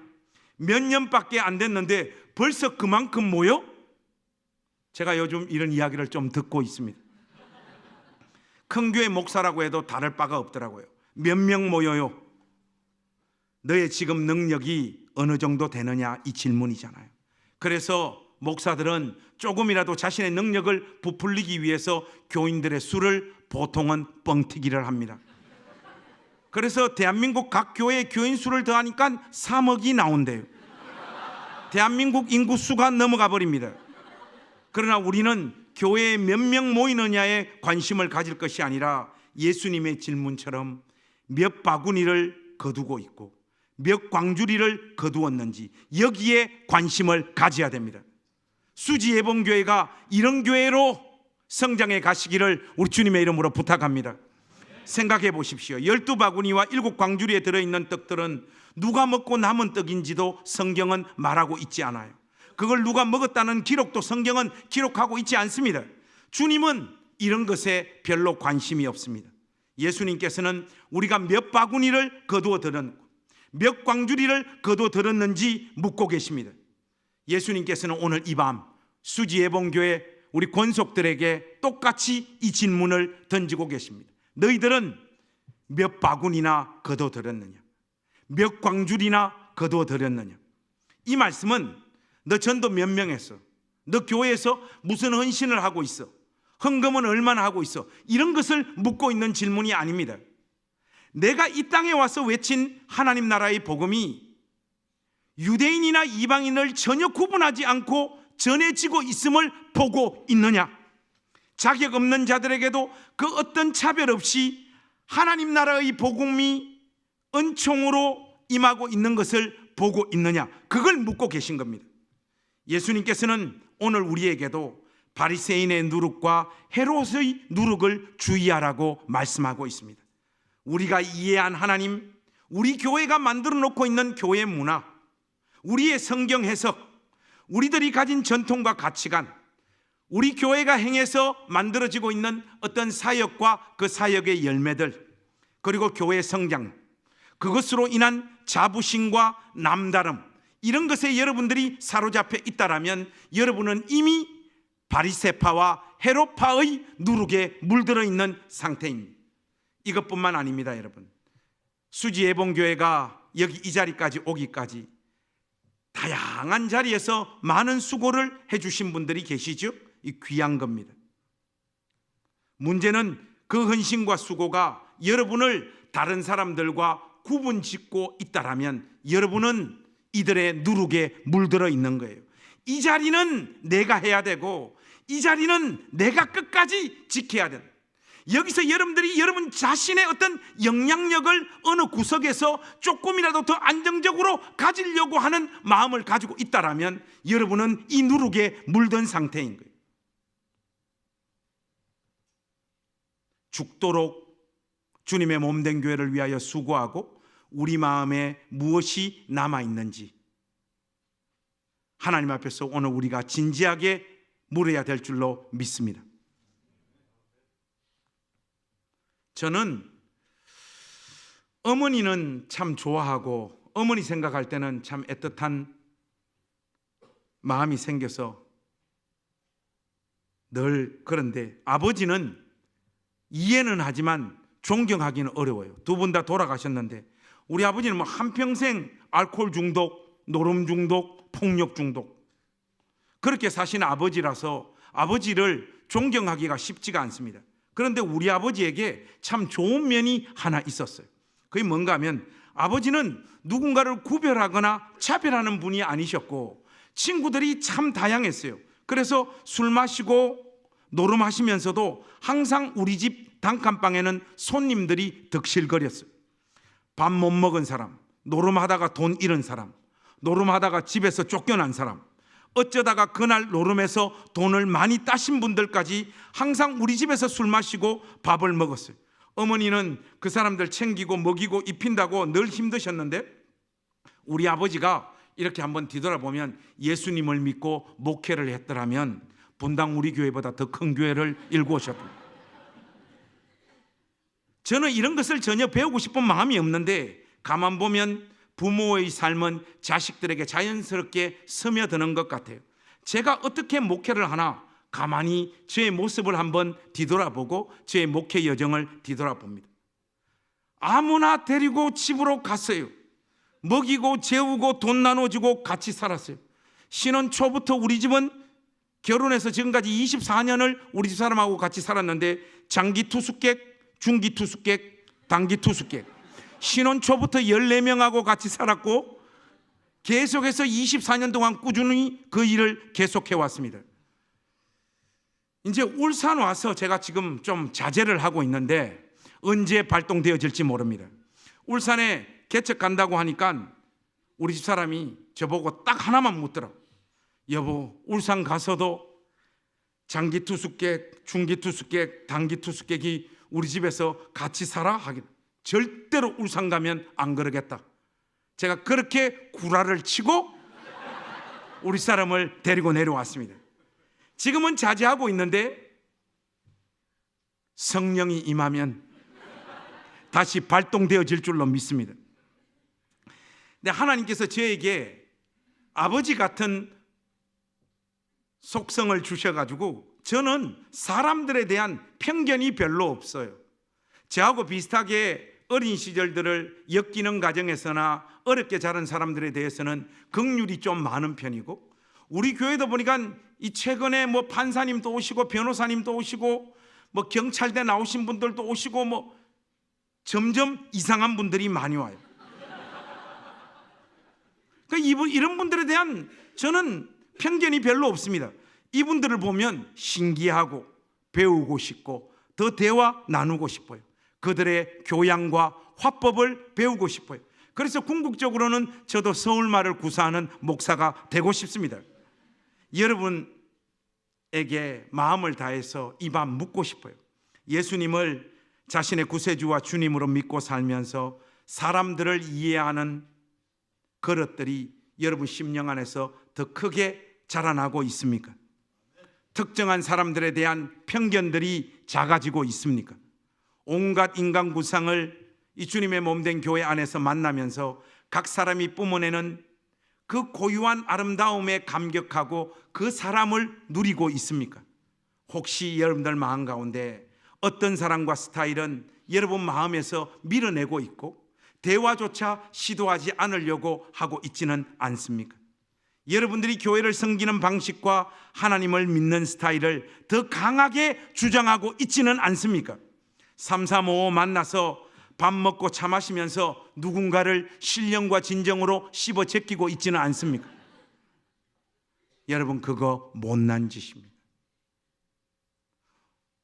몇 년밖에 안 됐는데 벌써 그만큼 모여? 제가 요즘 이런 이야기를 좀 듣고 있습니다. 큰 교회 목사라고 해도 다를 바가 없더라고요. 몇 명 모여요? 너의 지금 능력이 어느 정도 되느냐, 이 질문이잖아요. 그래서 목사들은 조금이라도 자신의 능력을 부풀리기 위해서 교인들의 수를 보통은 뻥튀기를 합니다. 그래서 대한민국 각 교회의 교인 수를 더하니까 3억이 나온대요. 대한민국 인구 수가 넘어가 버립니다. 그러나 우리는 교회에 몇 명 모이느냐에 관심을 가질 것이 아니라 예수님의 질문처럼 몇 바구니를 거두고 있고 몇 광주리를 거두었는지 여기에 관심을 가져야 됩니다. 수지예봉교회가 이런 교회로 성장해 가시기를 우리 주님의 이름으로 부탁합니다. 생각해 보십시오. 12바구니와 7광주리에 들어있는 떡들은 누가 먹고 남은 떡인지도 성경은 말하고 있지 않아요. 그걸 누가 먹었다는 기록도 성경은 기록하고 있지 않습니다. 주님은 이런 것에 별로 관심이 없습니다. 예수님께서는 우리가 몇 바구니를 거두어 들었고 몇 광주리를 거두어 들었는지 묻고 계십니다. 예수님께서는 오늘 이 밤 수지예봉교회 우리 권속들에게 똑같이 이 질문을 던지고 계십니다. 너희들은 몇 바구니나 거두어 들었느냐? 몇 광주리나 거두어 들었느냐? 이 말씀은 너 전도 몇 명 했어? 너 교회에서 무슨 헌신을 하고 있어? 헌금은 얼마나 하고 있어? 이런 것을 묻고 있는 질문이 아닙니다. 내가 이 땅에 와서 외친 하나님 나라의 복음이 유대인이나 이방인을 전혀 구분하지 않고 전해지고 있음을 보고 있느냐? 자격 없는 자들에게도 그 어떤 차별 없이 하나님 나라의 복음이 은총으로 임하고 있는 것을 보고 있느냐? 그걸 묻고 계신 겁니다. 예수님께서는 오늘 우리에게도 바리새인의 누룩과 헤롯의 누룩을 주의하라고 말씀하고 있습니다. 우리가 이해한 하나님, 우리 교회가 만들어 놓고 있는 교회 문화, 우리의 성경 해석, 우리들이 가진 전통과 가치관, 우리 교회가 행해서 만들어지고 있는 어떤 사역과 그 사역의 열매들, 그리고 교회 성장, 그것으로 인한 자부심과 남다름, 이런 것에 여러분들이 사로잡혀 있다라면 여러분은 이미 바리새파와 헤롯파의 누룩에 물들어 있는 상태입니다. 이것뿐만 아닙니다. 여러분, 수지예봉교회가 여기 이 자리까지 오기까지 다양한 자리에서 많은 수고를 해주신 분들이 계시죠. 이 귀한 겁니다. 문제는 그 헌신과 수고가 여러분을 다른 사람들과 구분짓고 있다라면 여러분은 이들의 누룩에 물들어 있는 거예요. 이 자리는 내가 해야 되고 이 자리는 내가 끝까지 지켜야 된다. 여기서 여러분들이 여러분 자신의 어떤 영향력을 어느 구석에서 조금이라도 더 안정적으로 가지려고 하는 마음을 가지고 있다라면 여러분은 이 누룩에 물든 상태인 거예요. 죽도록 주님의 몸된 교회를 위하여 수고하고 우리 마음에 무엇이 남아있는지 하나님 앞에서 오늘 우리가 진지하게 물어야 될 줄로 믿습니다. 저는 어머니는 참 좋아하고 어머니 생각할 때는 참 애틋한 마음이 생겨서 늘 그런데 아버지는 이해는 하지만 존경하기는 어려워요. 두 분 다 돌아가셨는데 우리 아버지는 뭐 한평생 알코올 중독, 노름 중독, 폭력 중독 그렇게 사신 아버지라서 아버지를 존경하기가 쉽지가 않습니다. 그런데 우리 아버지에게 참 좋은 면이 하나 있었어요. 그게 뭔가 하면 아버지는 누군가를 구별하거나 차별하는 분이 아니셨고 친구들이 참 다양했어요. 그래서 술 마시고 노름하시면서도 항상 우리 집 단칸방에는 손님들이 득실거렸어요. 밥 못 먹은 사람, 노름하다가 돈 잃은 사람, 노름하다가 집에서 쫓겨난 사람, 어쩌다가 그날 노름에서 돈을 많이 따신 분들까지 항상 우리 집에서 술 마시고 밥을 먹었어요. 어머니는 그 사람들 챙기고 먹이고 입힌다고 늘 힘드셨는데, 우리 아버지가 이렇게 한번 뒤돌아보면 예수님을 믿고 목회를 했더라면 분당 우리 교회보다 더 큰 교회를 일구셨습니다. 저는 이런 것을 전혀 배우고 싶은 마음이 없는데, 가만 보면 부모의 삶은 자식들에게 자연스럽게 스며드는 것 같아요. 제가 어떻게 목회를 하나 가만히 저의 모습을 한번 뒤돌아보고 저의 목회 여정을 뒤돌아봅니다. 아무나 데리고 집으로 갔어요. 먹이고 재우고 돈 나눠주고 같이 살았어요. 신혼 초부터 우리 집은 결혼해서 지금까지 24년을 우리 집 사람하고 같이 살았는데, 장기 투숙객, 중기 투숙객, 단기 투숙객, 신혼 초부터 14명하고 같이 살았고 계속해서 24년 동안 꾸준히 그 일을 계속해 왔습니다. 이제 울산 와서 제가 지금 좀 자제를 하고 있는데 언제 발동되어질지 모릅니다. 울산에 개척 간다고 하니까 우리 집 사람이 저보고 딱 하나만 묻더라고요. 여보, 울산 가서도 장기 투숙객, 중기 투숙객, 단기 투숙객이 우리 집에서 같이 살아? 하긴 절대로 울산 가면 안 그러겠다. 제가 그렇게 구라를 치고 우리 사람을 데리고 내려왔습니다. 지금은 자제하고 있는데 성령이 임하면 다시 발동되어질 줄로 믿습니다. 근데 하나님께서 저에게 아버지 같은 속성을 주셔가지고 저는 사람들에 대한 편견이 별로 없어요. 저하고 비슷하게 어린 시절들을 엮이는 가정에서나 어렵게 자란 사람들에 대해서는 긍휼이 좀 많은 편이고, 우리 교회도 보니까 이 최근에 뭐 판사님도 오시고 변호사님도 오시고 뭐 경찰대 나오신 분들도 오시고 뭐 점점 이상한 분들이 많이 와요. 그러니까 이런 분들에 대한 저는 편견이 별로 없습니다. 이분들을 보면 신기하고 배우고 싶고 더 대화 나누고 싶어요. 그들의 교양과 화법을 배우고 싶어요. 그래서 궁극적으로는 저도 서울말을 구사하는 목사가 되고 싶습니다. 여러분에게 마음을 다해서 이 밤 묻고 싶어요. 예수님을 자신의 구세주와 주님으로 믿고 살면서 사람들을 이해하는 그릇들이 여러분 심령 안에서 더 크게 자라나고 있습니까? 특정한 사람들에 대한 편견들이 작아지고 있습니까? 온갖 인간 구상을 이 주님의 몸된 교회 안에서 만나면서 각 사람이 뿜어내는 그 고유한 아름다움에 감격하고 그 사람을 누리고 있습니까? 혹시 여러분들 마음 가운데 어떤 사람과 스타일은 여러분 마음에서 밀어내고 있고 대화조차 시도하지 않으려고 하고 있지는 않습니까? 여러분들이 교회를 섬기는 방식과 하나님을 믿는 스타일을 더 강하게 주장하고 있지는 않습니까? 335 만나서 밥 먹고 차 마시면서 누군가를 신령과 진정으로 씹어 제끼고 있지는 않습니까? 여러분, 그거 못난 짓입니다.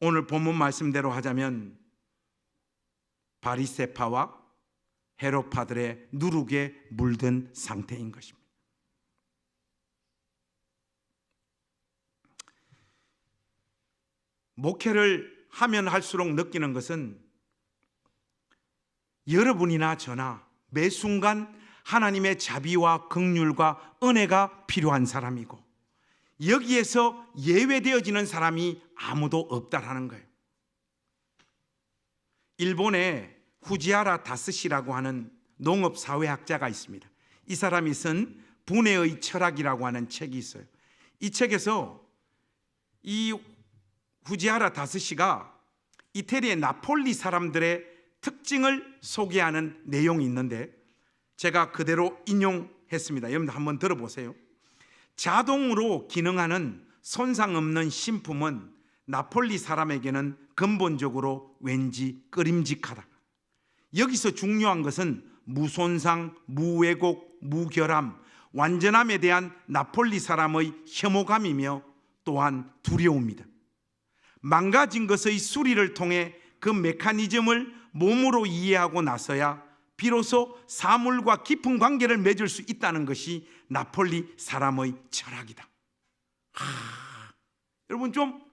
오늘 본문 말씀대로 하자면 바리새파와 헤롯파들의 누룩에 물든 상태인 것입니다. 목회를 하면 할수록 느끼는 것은 여러분이나 저나 매 순간 하나님의 자비와 긍휼과 은혜가 필요한 사람이고, 여기에서 예외되어지는 사람이 아무도 없다라는 거예요. 일본에 후지하라 다스시라고 하는 농업사회학자가 있습니다. 이 사람이 쓴 분해의 철학이라고 하는 책이 있어요. 이 책에서 이 후지하라 다스시가 이태리의 나폴리 사람들의 특징을 소개하는 내용이 있는데 제가 그대로 인용했습니다. 여러분들 한번 들어보세요. 자동으로 기능하는 손상 없는 신품은 나폴리 사람에게는 근본적으로 왠지 꺼림직하다. 여기서 중요한 것은 무손상, 무왜곡, 무결함, 완전함에 대한 나폴리 사람의 혐오감이며 또한 두려움입니다. 망가진 것의 수리를 통해 그 메커니즘을 몸으로 이해하고 나서야 비로소 사물과 깊은 관계를 맺을 수 있다는 것이 나폴리 사람의 철학이다. 여러분, 좀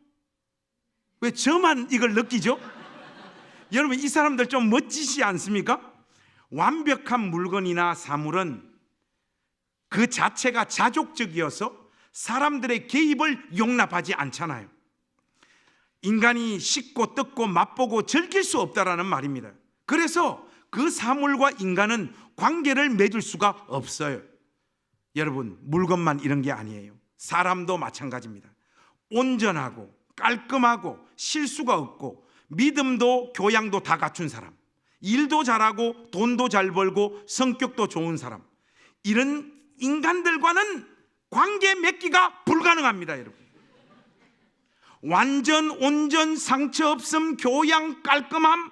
왜 저만 이걸 느끼죠? 여러분, 이 사람들 좀 멋지지 않습니까? 완벽한 물건이나 사물은 그 자체가 자족적이어서 사람들의 개입을 용납하지 않잖아요. 인간이 씹고 뜯고 맛보고 즐길 수 없다라는 말입니다. 그래서 그 사물과 인간은 관계를 맺을 수가 없어요. 여러분, 물건만 이런 게 아니에요. 사람도 마찬가지입니다. 온전하고 깔끔하고 실수가 없고 믿음도 교양도 다 갖춘 사람, 일도 잘하고 돈도 잘 벌고 성격도 좋은 사람, 이런 인간들과는 관계 맺기가 불가능합니다. 여러분, 완전 온전 상처 없음 교양 깔끔함,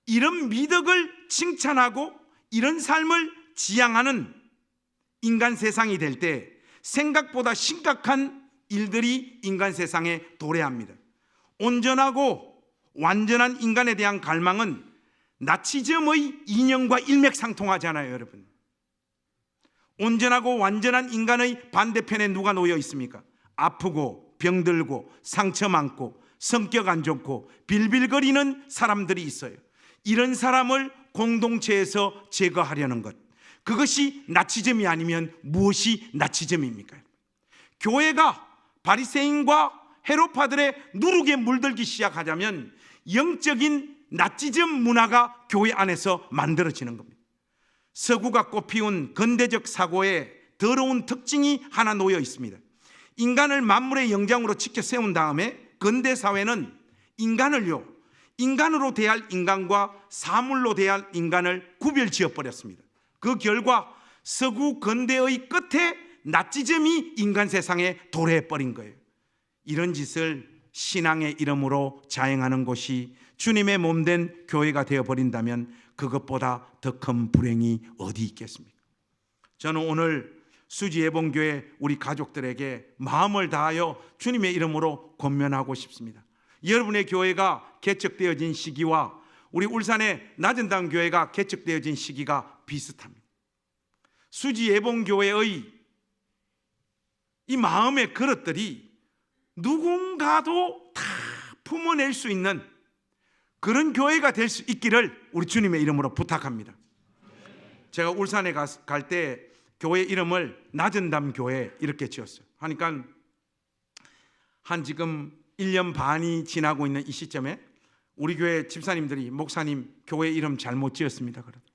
이런 미덕을 칭찬하고 이런 삶을 지향하는 인간 세상이 될 때 생각보다 심각한 일들이 인간 세상에 도래합니다. 온전하고 완전한 인간에 대한 갈망은 나치즘의 이념과 일맥상통하잖아요. 여러분, 온전하고 완전한 인간의 반대편에 누가 놓여 있습니까? 아프고 병들고 상처 많고 성격 안 좋고 빌빌거리는 사람들이 있어요. 이런 사람을 공동체에서 제거하려는 것, 그것이 나치즘이 아니면 무엇이 나치즘입니까? 교회가 바리새인과 헤롯파들의 누룩에 물들기 시작하자면 영적인 나치즘 문화가 교회 안에서 만들어지는 겁니다. 서구가 꽃피운 근대적 사고에 더러운 특징이 하나 놓여 있습니다. 인간을 만물의 영장으로 지켜 세운 다음에 근대 사회는 인간으로 대할 인간과 사물로 대할 인간을 구별지어 버렸습니다. 그 결과 서구 근대의 끝에 나치즘이 인간 세상에 도래해 버린 거예요. 이런 짓을 신앙의 이름으로 자행하는 곳이 주님의 몸된 교회가 되어버린다면 그것보다 더 큰 불행이 어디 있겠습니까? 저는 오늘 수지예봉교회 우리 가족들에게 마음을 다하여 주님의 이름으로 권면하고 싶습니다. 여러분의 교회가 개척되어진 시기와 우리 울산의 낮은당 교회가 개척되어진 시기가 비슷합니다. 수지예봉교회의 이 마음의 그릇들이 누군가도 다 품어낼 수 있는 그런 교회가 될 수 있기를 우리 주님의 이름으로 부탁합니다. 제가 울산에 갈 때 교회 이름을 낮은담 교회 이렇게 지었어요. 하니까 한 지금 1년 반이 지나고 있는 이 시점에 우리 교회 집사님들이 목사님 교회 이름 잘못 지었습니다. 그러더라고요.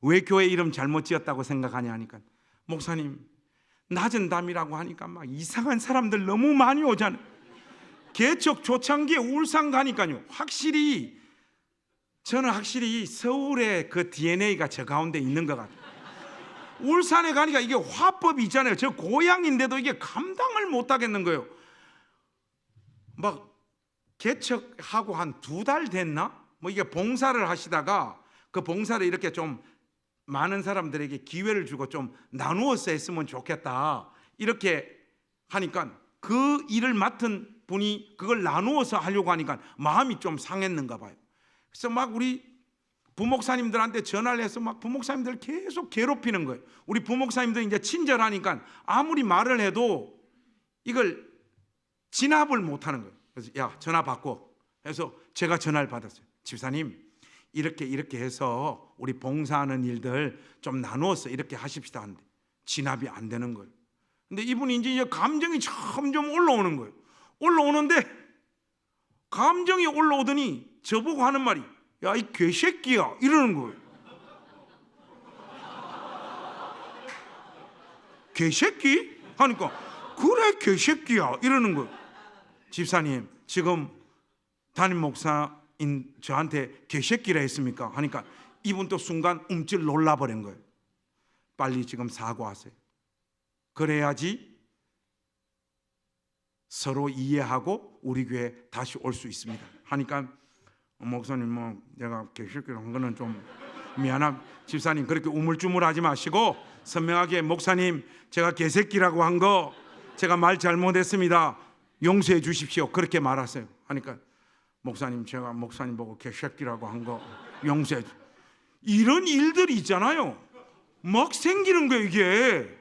왜 교회 이름 잘못 지었다고 생각하냐 하니까 목사님 낮은담이라고 하니까 막 이상한 사람들 너무 많이 오잖아요. 개척 초창기에 울산 가니까요, 저는 확실히 서울의 그 DNA가 저 가운데 있는 것 같아요. 울산에 가니까 이게 화법이 있잖아요. 저 고향인데도 이게 감당을 못 하겠는 거예요. 막 개척하고 한 2달 됐나? 뭐 이게 봉사를 하시다가 그 봉사를 이렇게 좀 많은 사람들에게 기회를 주고 좀 나누어서 했으면 좋겠다 이렇게 하니까 그 일을 맡은 분이 그걸 나누어서 하려고 하니까 마음이 좀 상했는가 봐요. 그래서 막 우리 부목사님들한테 전화를 해서 막 부목사님들 계속 괴롭히는 거예요. 우리 부목사님들 이제 친절하니까 아무리 말을 해도 이걸 진압을 못하는 거예요. 그래서 야 전화 바꿔 해서 제가 전화를 받았어요. 집사님 이렇게 해서 우리 봉사하는 일들 좀 나누어서 이렇게 하십시다 하는데 진압이 안 되는 거예요. 근데 이분이 이제 감정이 점점 올라오는 거예요. 올라오는데 감정이 올라오더니 저보고 하는 말이 야 이 개새끼야 이러는 거예요. 개새끼? 하니까 그래 개새끼야 이러는 거예요. 집사님 지금 담임 목사인 저한테 개새끼라 했습니까? 하니까 이분 또 순간 움찔 놀라버린 거예요. 빨리 지금 사과하세요. 그래야지 서로 이해하고 우리 교회 다시 올 수 있습니다. 하니까 목사님 뭐 내가 개새끼로 한 거는 좀 미안함. 집사님 그렇게 우물쭈물하지 마시고 선명하게 목사님 제가 개새끼라고 한 거 제가 말 잘못했습니다. 용서해 주십시오. 그렇게 말하세요. 하니까 목사님, 제가 목사님 보고 개새끼라고 한 거 용서해 주. 이런 일들이 있잖아요. 막 생기는 거예요, 이게.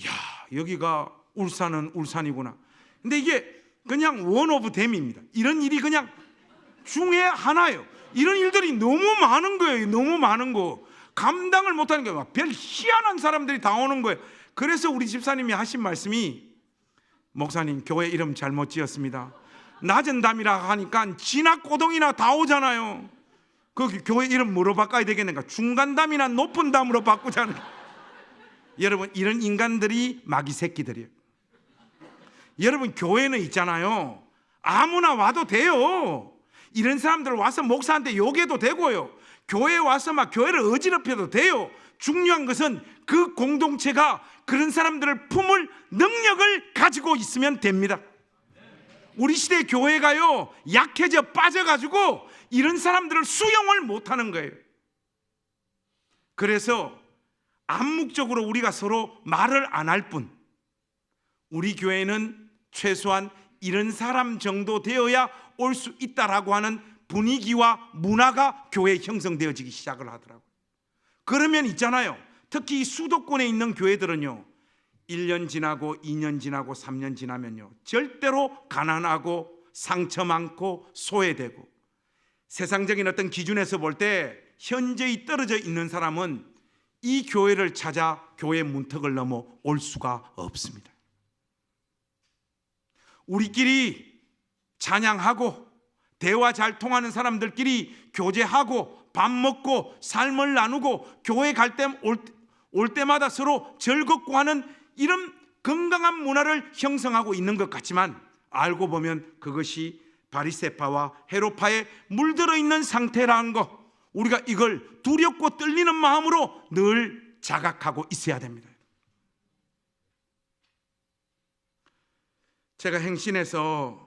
야, 여기가 울산은 울산이구나. 근데 이게 그냥 원 오브 댐입니다. 이런 일이 그냥 중에 하나예요. 이런 일들이 너무 많은 거예요. 너무 많은 거. 감당을 못하는 거예요. 별 희한한 사람들이 다 오는 거예요. 그래서 우리 집사님이 하신 말씀이, 목사님 교회 이름 잘못 지었습니다. 낮은 담이라 하니까 진학고동이나 다 오잖아요. 그 교회 이름 뭐로 바꿔야 되겠는가? 중간 담이나 높은 담으로 바꾸자는. 여러분, 이런 인간들이 마귀 새끼들이에요. 여러분, 교회는 있잖아요, 아무나 와도 돼요. 이런 사람들 와서 목사한테 욕해도 되고요, 교회에 와서 막 교회를 어지럽혀도 돼요. 중요한 것은 그 공동체가 그런 사람들을 품을 능력을 가지고 있으면 됩니다. 우리 시대 교회가요, 약해져 빠져가지고 이런 사람들을 수용을 못하는 거예요. 그래서 암묵적으로 우리가 서로 말을 안 할 뿐, 우리 교회는 최소한 이런 사람 정도 되어야 올 수 있다라고 하는 분위기와 문화가 교회에 형성되어지기 시작을 하더라고요. 그러면 있잖아요, 특히 수도권에 있는 교회들은요, 1년 지나고 2년 지나고 3년 지나면요, 절대로 가난하고 상처 많고 소외되고, 세상적인 어떤 기준에서 볼 때 현저히 떨어져 있는 사람은 이 교회를 찾아 교회 문턱을 넘어 올 수가 없습니다. 우리끼리 찬양하고 대화 잘 통하는 사람들끼리 교제하고 밥 먹고 삶을 나누고 교회 올 때마다 서로 즐겁고 하는 이런 건강한 문화를 형성하고 있는 것 같지만, 알고 보면 그것이 바리새파와 헤롯파에 물들어 있는 상태라는 거, 우리가 이걸 두렵고 떨리는 마음으로 늘 자각하고 있어야 됩니다. 제가 행신에서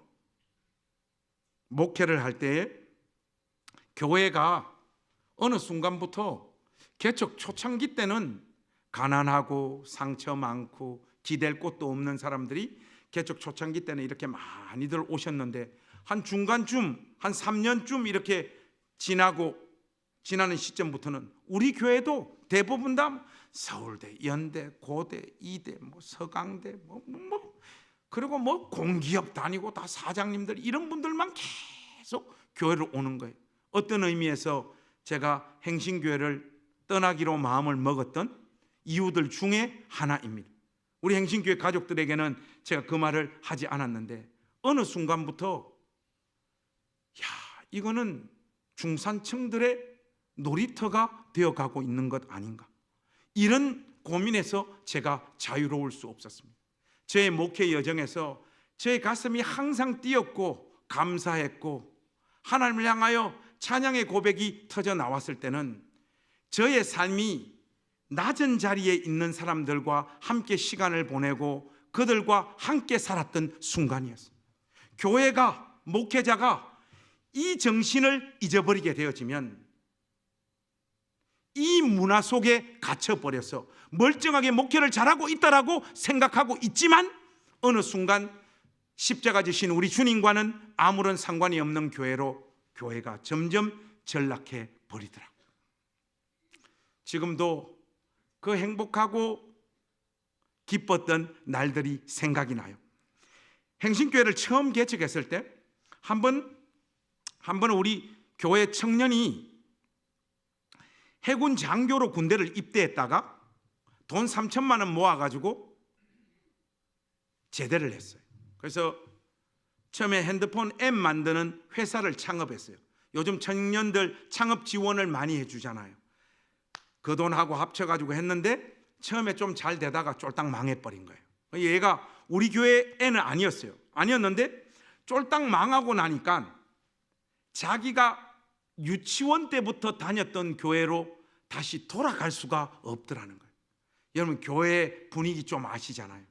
목회를 할 때 교회가 어느 순간부터 개척 초창기 때는 가난하고 상처 많고 기댈 곳도 없는 사람들이 개척 초창기 때는 이렇게 많이들 오셨는데, 한 중간쯤 한 3년쯤 이렇게 지나는 시점부터는 우리 교회도 대부분 다 서울대, 연대, 고대, 이대, 서강대, 그리고 공기업 다니고 다 사장님들, 이런 분들만 계속 교회를 오는 거예요. 어떤 의미에서 제가 행신교회를 떠나기로 마음을 먹었던 이유들 중에 하나입니다. 우리 행신교회 가족들에게는 제가 그 말을 하지 않았는데, 어느 순간부터 이거는 중산층들의 놀이터가 되어가고 있는 것 아닌가, 이런 고민에서 제가 자유로울 수 없었습니다. 저의 목회 여정에서 저의 가슴이 항상 뛰었고 감사했고, 하나님을 향하여 찬양의 고백이 터져 나왔을 때는 저의 삶이 낮은 자리에 있는 사람들과 함께 시간을 보내고 그들과 함께 살았던 순간이었어요. 교회가, 목회자가 이 정신을 잊어버리게 되어지면 이 문화 속에 갇혀버려서 멀쩡하게 목회를 잘하고 있다라고 생각하고 있지만, 어느 순간 십자가 지신 우리 주님과는 아무런 상관이 없는 교회가 점점 전락해 버리더라고요. 지금도 그 행복하고 기뻤던 날들이 생각이 나요. 행신교회를 처음 개척했을 때 한 번 우리 교회 청년이 해군 장교로 군대를 입대했다가 돈 3천만 원 모아가지고 제대를 했어요. 그래서 처음에 핸드폰 앱 만드는 회사를 창업했어요. 요즘 청년들 창업 지원을 많이 해주잖아요. 그 돈하고 합쳐가지고 했는데 처음에 좀 잘 되다가 쫄딱 망해버린 거예요. 얘가 우리 교회 애는 아니었는데 쫄딱 망하고 나니까 자기가 유치원 때부터 다녔던 교회로 다시 돌아갈 수가 없더라는 거예요. 여러분, 교회 분위기 좀 아시잖아요.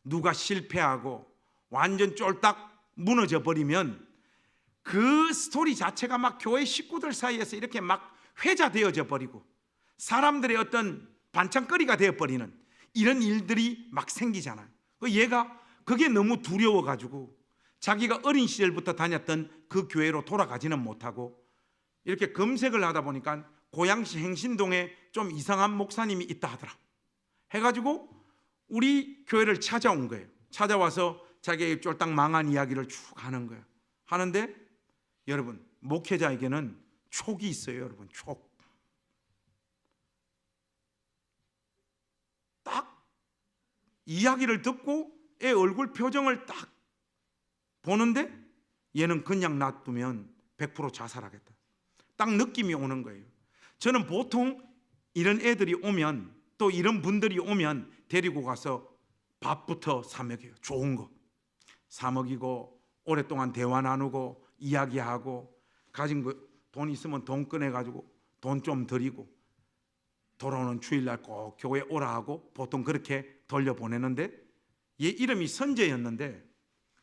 누가 실패하고 완전 쫄딱 무너져 버리면 그 스토리 자체가 막 교회 식구들 사이에서 이렇게 막 회자되어져 버리고 사람들의 어떤 반찬거리가 되어버리는 이런 일들이 막 생기잖아요. 얘가 그게 너무 두려워가지고 자기가 어린 시절부터 다녔던 그 교회로 돌아가지는 못하고 이렇게 검색을 하다 보니까 고양시 행신동에 좀 이상한 목사님이 있다 하더라 해가지고 우리 교회를 찾아온 거예요. 찾아와서 자기의 쫄딱 망한 이야기를 쭉 하는 거예요. 하는데 여러분, 목회자에게는 촉이 있어요. 여러분, 촉. 딱 이야기를 듣고 애 얼굴 표정을 딱 보는데 얘는 그냥 놔두면 100% 자살하겠다. 딱 느낌이 오는 거예요. 저는 보통 이런 애들이 오면, 또 이런 분들이 오면 데리고 가서 밥부터 사 먹여요. 좋은 거 사 먹이고 오랫동안 대화 나누고 이야기하고, 가진 거 돈 있으면 돈 꺼내가지고 돈 좀 드리고, 돌아오는 주일날 꼭 교회 오라 하고 보통 그렇게 돌려보내는데, 얘 이름이 선재였는데,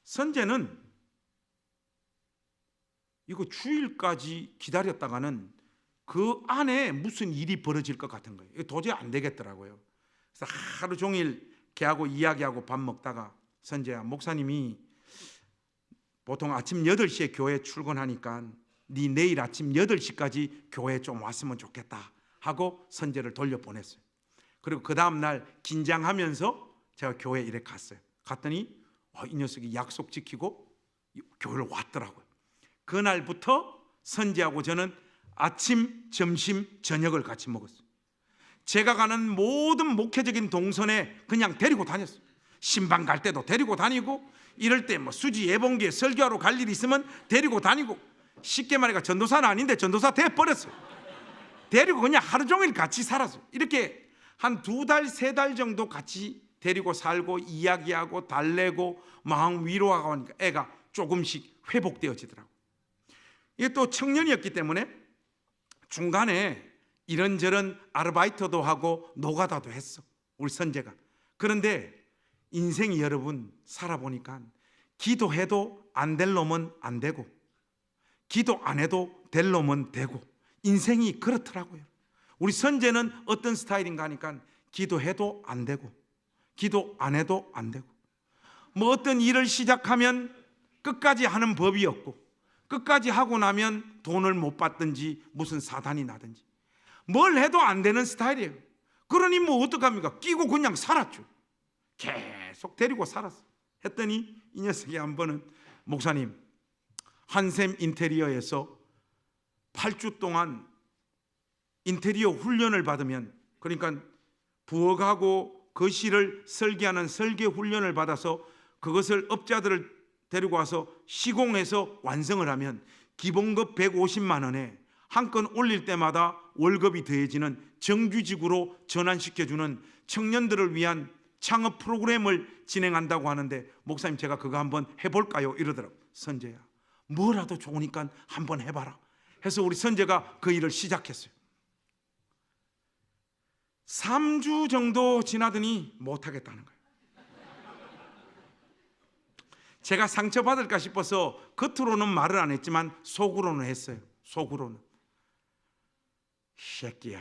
선재는 이거 주일까지 기다렸다가는 그 안에 무슨 일이 벌어질 것 같은 거예요. 이거 도저히 안 되겠더라고요. 그래서 하루 종일 걔하고 이야기하고 밥 먹다가, 선재야, 목사님이 보통 아침 8시에 교회 출근하니까 네 내일 아침 8시까지 교회에 좀 왔으면 좋겠다 하고 선재를 돌려보냈어요. 그리고 그 다음날 긴장하면서 제가 교회에 이렇게 갔어요. 갔더니 이 녀석이 약속 지키고 교회를 왔더라고요. 그날부터 선재하고 저는 아침, 점심, 저녁을 같이 먹었어요. 제가 가는 모든 목회적인 동선에 그냥 데리고 다녔어요. 신방 갈 때도 데리고 다니고, 이럴 때 뭐 수지 예봉기에 설교하러 갈 일이 있으면 데리고 다니고, 쉽게 말해가 전도사는 아닌데 전도사 돼버렸어요. 데리고 그냥 하루 종일 같이 살았어요. 이렇게 한 2달, 3달 정도 같이 데리고 살고 이야기하고 달래고 마음 위로하고 하니까 애가 조금씩 회복되어지더라고요. 이게 또 청년이었기 때문에 중간에 이런저런 아르바이트도 하고 노가다도 했어, 우리 선재가. 그런데 인생이 여러분 살아보니까 기도해도 안 될 놈은 안 되고, 기도 안 해도 될 놈은 되고, 인생이 그렇더라고요. 우리 선재는 어떤 스타일인가 하니까 기도해도 안 되고, 기도 안 해도 안 되고, 뭐 어떤 일을 시작하면 끝까지 하는 법이 없고, 끝까지 하고 나면 돈을 못 받든지 무슨 사단이 나든지 뭘 해도 안 되는 스타일이에요. 그러니 뭐 어떡합니까? 끼고 그냥 살았죠. 계속 데리고 살았어. 했더니 이 녀석이 한 번은, 목사님, 한샘 인테리어에서 8주 동안 인테리어 훈련을 받으면, 그러니까 부엌하고 거실을 설계하는 설계 훈련을 받아서 그것을 업자들을 데리고 와서 시공해서 완성을 하면 기본급 150만 원에 한 건 올릴 때마다 월급이 더해지는 정규직으로 전환시켜주는 청년들을 위한 창업 프로그램을 진행한다고 하는데, 목사님 제가 그거 한번 해볼까요? 이러더라고요. 선재야, 뭐라도 좋으니까 한번 해봐라 해서 우리 선재가 그 일을 시작했어요. 3주 정도 지나더니 못하겠다는 거예요. 제가 상처받을까 싶어서 겉으로는 말을 안 했지만 속으로는 했어요. 속으로는, 새끼야,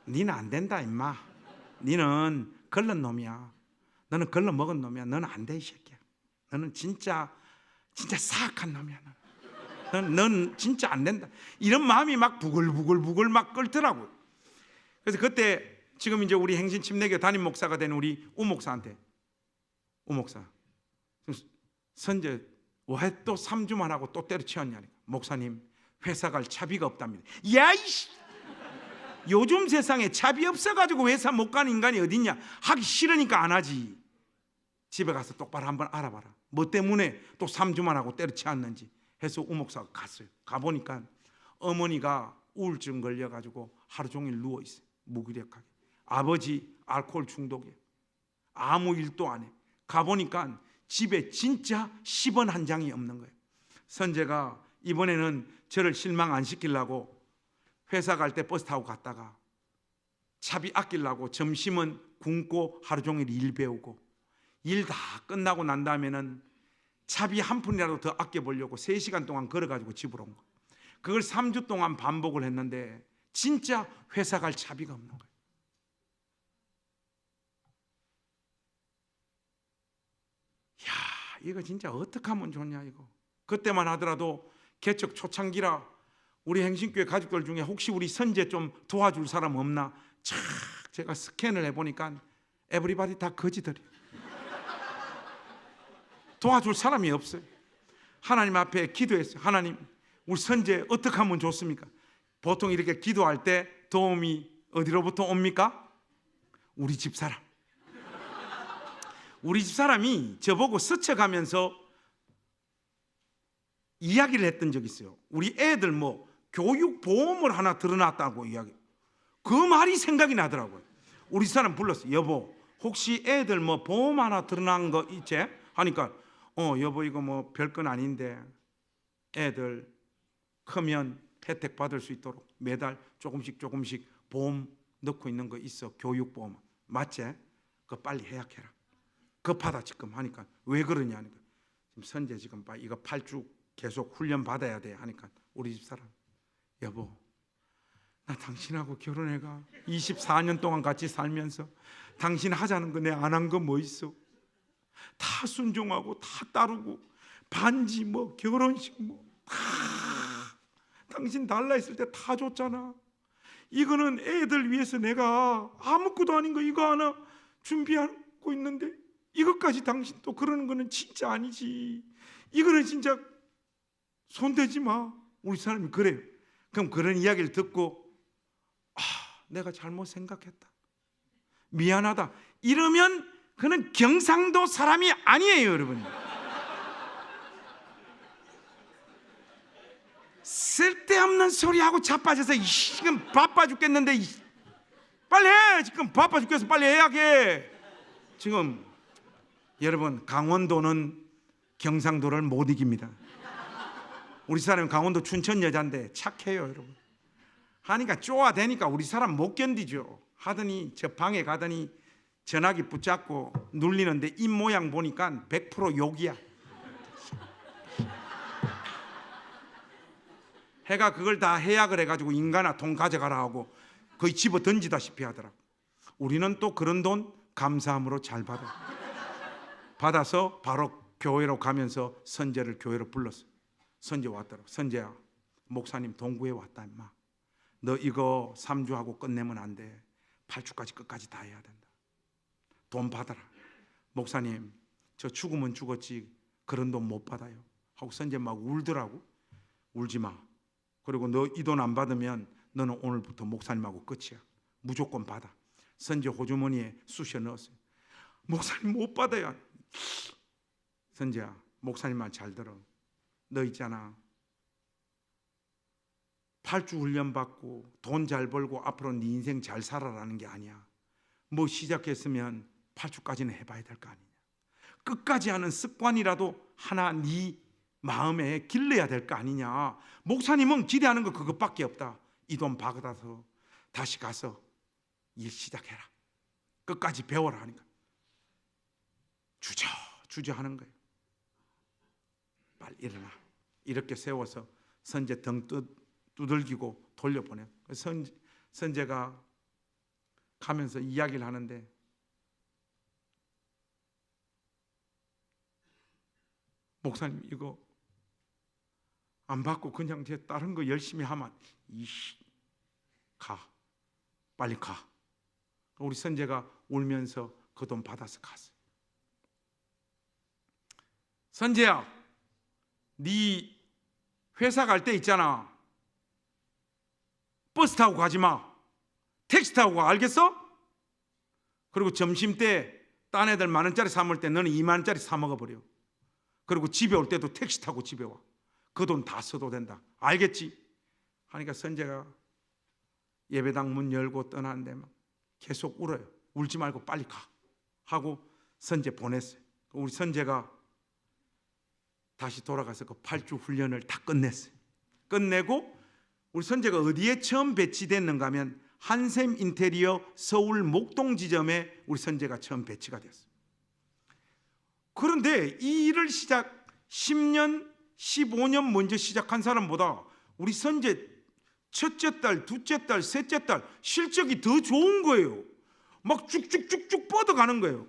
니는 안 된다 임마. 니는 걸른 놈이야. 너는 걸러 먹은 놈이야. 너는 안 돼 이 새끼야. 너는 진짜 사악한 놈이야. 넌 진짜 안 된다. 이런 마음이 막 부글부글 막 끓더라고요. 그래서 그때 지금 이제 우리 행신 침례교 담임 목사가 된 우리 우 목사한테, 우 목사, 선재 왜 또 3주만 하고 또 때려치웠냐니까. 목사님, 회사 갈 차비가 없답니다. 야이씨, 요즘 세상에 차비 없어가지고 회사 못 가는 인간이 어딨냐. 하기 싫으니까 안 하지. 집에 가서 똑바로 한번 알아봐라. 뭐 때문에 또 3주만 하고 때려치웠는지 해서 우 목사가 갔어요. 가보니까 어머니가 우울증 걸려가지고 하루 종일 누워있어요. 무기력하게. 아버지 알코올 중독이에요. 아무 일도 안 해. 가보니까 집에 진짜 10원 한 장이 없는 거예요. 선재가 이번에는 저를 실망 안 시키려고 회사 갈 때 버스 타고 갔다가 차비 아끼려고 점심은 굶고 하루 종일 일 배우고, 일 다 끝나고 난 다음에는 차비 한 푼이라도 더 아껴보려고 3시간 동안 걸어가지고 집으로 온 거예요. 그걸 3주 동안 반복을 했는데 진짜 회사 갈 차비가 없는 거예요. 이거 진짜 어떻게 하면 좋냐 이거. 그때만 하더라도 개척 초창기라 우리 행신교회 가족들 중에 혹시 우리 선제 좀 도와줄 사람 없나? 참 제가 스캔을 해보니까 에브리바디 다 거지들이. 도와줄 사람이 없어요. 하나님 앞에 기도했어요. 하나님, 우리 선제 어떻게 하면 좋습니까? 보통 이렇게 기도할 때 도움이 어디로부터 옵니까? 우리 집사람. 우리 집사람이 저보고 스쳐가면서 이야기를 했던 적이 있어요. 우리 애들 뭐 교육보험을 하나 들어놨다고 이야기. 그 말이 생각이 나더라고요. 우리 사람 불렀어요. 여보, 혹시 애들 뭐 보험 하나 들어난 거 있지? 하니까 여보 이거 뭐 별건 아닌데 애들 크면 혜택 받을 수 있도록 매달 조금씩 보험 넣고 있는 거 있어. 교육보험. 맞지? 그거 빨리 예약해라. 급하다 지금 하니까 왜 그러냐 하니까 지금 선제 지금 이거 8주 계속 훈련 받아야 돼 하니까 우리 집사람, 여보 나 당신하고 결혼해가 24년 동안 같이 살면서 당신 하자는 거 내 안 한 거 뭐 있어? 다 순종하고 다 따르고 반지 뭐 결혼식 뭐 다 당신 달라 있을 때 다 줬잖아. 이거는 애들 위해서 내가 아무것도 아닌 거 이거 하나 준비하고 있는데 이것까지 당신 또 그러는 거는 진짜 아니지. 이거는 진짜 손대지 마. 우리 사람이 그래요. 그럼 그런 이야기를 듣고 내가 잘못 생각했다. 미안하다. 이러면 그는 경상도 사람이 아니에요, 여러분. 쓸데없는 소리하고 자빠져서 지금 바빠 죽겠는데 빨리 해. 지금 바빠 죽겠어. 빨리 예약해. 지금 여러분 강원도는 경상도를 못 이깁니다. 우리 사람은 강원도 춘천 여잔데 착해요, 여러분. 하니까 쪼아대니까 우리 사람 못 견디죠. 하더니 저 방에 가더니 전화기 붙잡고 눌리는데 입 모양 보니까 100% 욕이야. 해가 그걸 다 해약을 해가지고 인간아 돈 가져가라 하고 거의 집어 던지다시피 하더라고. 우리는 또 그런 돈 감사함으로 잘 받아서 바로 교회로 가면서 선제를 교회로 불렀어. 선제 왔더라고. 선제야, 목사님 동구에 왔다 임마. 너 이거 3주하고 끝내면 안 돼. 8주까지 끝까지 다 해야 된다. 돈 받아라. 목사님 저 죽으면 죽었지 그런 돈 못 받아요 하고 선제 막 울더라고. 울지 마. 그리고 너 이 돈 안 받으면 너는 오늘부터 목사님하고 끝이야. 무조건 받아. 선제 호주머니에 쑤셔 넣었어요. 목사님 못 받아요. 선제야, 목사님 말 잘 들어. 너 있잖아 8주 훈련 받고 돈 잘 벌고 앞으로 네 인생 잘 살아라는 게 아니야. 뭐 시작했으면 8주까지는 해봐야 될 거 아니냐. 끝까지 하는 습관이라도 하나 네 마음에 길러야 될 거 아니냐. 목사님은 기대하는 거 그것밖에 없다. 이 돈 받아서 다시 가서 일 시작해라. 끝까지 배워라 하니까 주저 하는 거예요. 빨리 일어나. 이렇게 세워서 선제 등 두들기고 돌려보내요. 선제가 가면서 이야기를 하는데 목사님 이거 안 받고 그냥 제 다른 거 열심히 하면 가. 빨리 가. 우리 선제가 울면서 그 돈 받아서 갔어요. 선제야, 네 회사 갈 때 있잖아. 버스 타고 가지 마. 택시 타고 가. 알겠어? 그리고 점심 때 딴 애들 10,000원짜리 사 먹을 때 너는 20,000원짜리 사 먹어버려. 그리고 집에 올 때도 택시 타고 집에 와. 그 돈 다 써도 된다. 알겠지? 하니까 선재가 예배당 문 열고 떠나는데 막 계속 울어요. 울지 말고 빨리 가 하고 선재 보냈어요. 우리 선재가 다시 돌아가서 그 8주 훈련을 다 끝냈어요. 끝내고 우리 선재가 어디에 처음 배치됐는가 하면 한샘 인테리어 서울 목동 지점에 우리 선재가 처음 배치가 됐어요. 그런데 이 일을 10년, 15년 먼저 시작한 사람보다 우리 선재 첫째 딸, 둘째 딸, 셋째 딸 실적이 더 좋은 거예요. 막 쭉쭉쭉쭉 뻗어가는 거예요.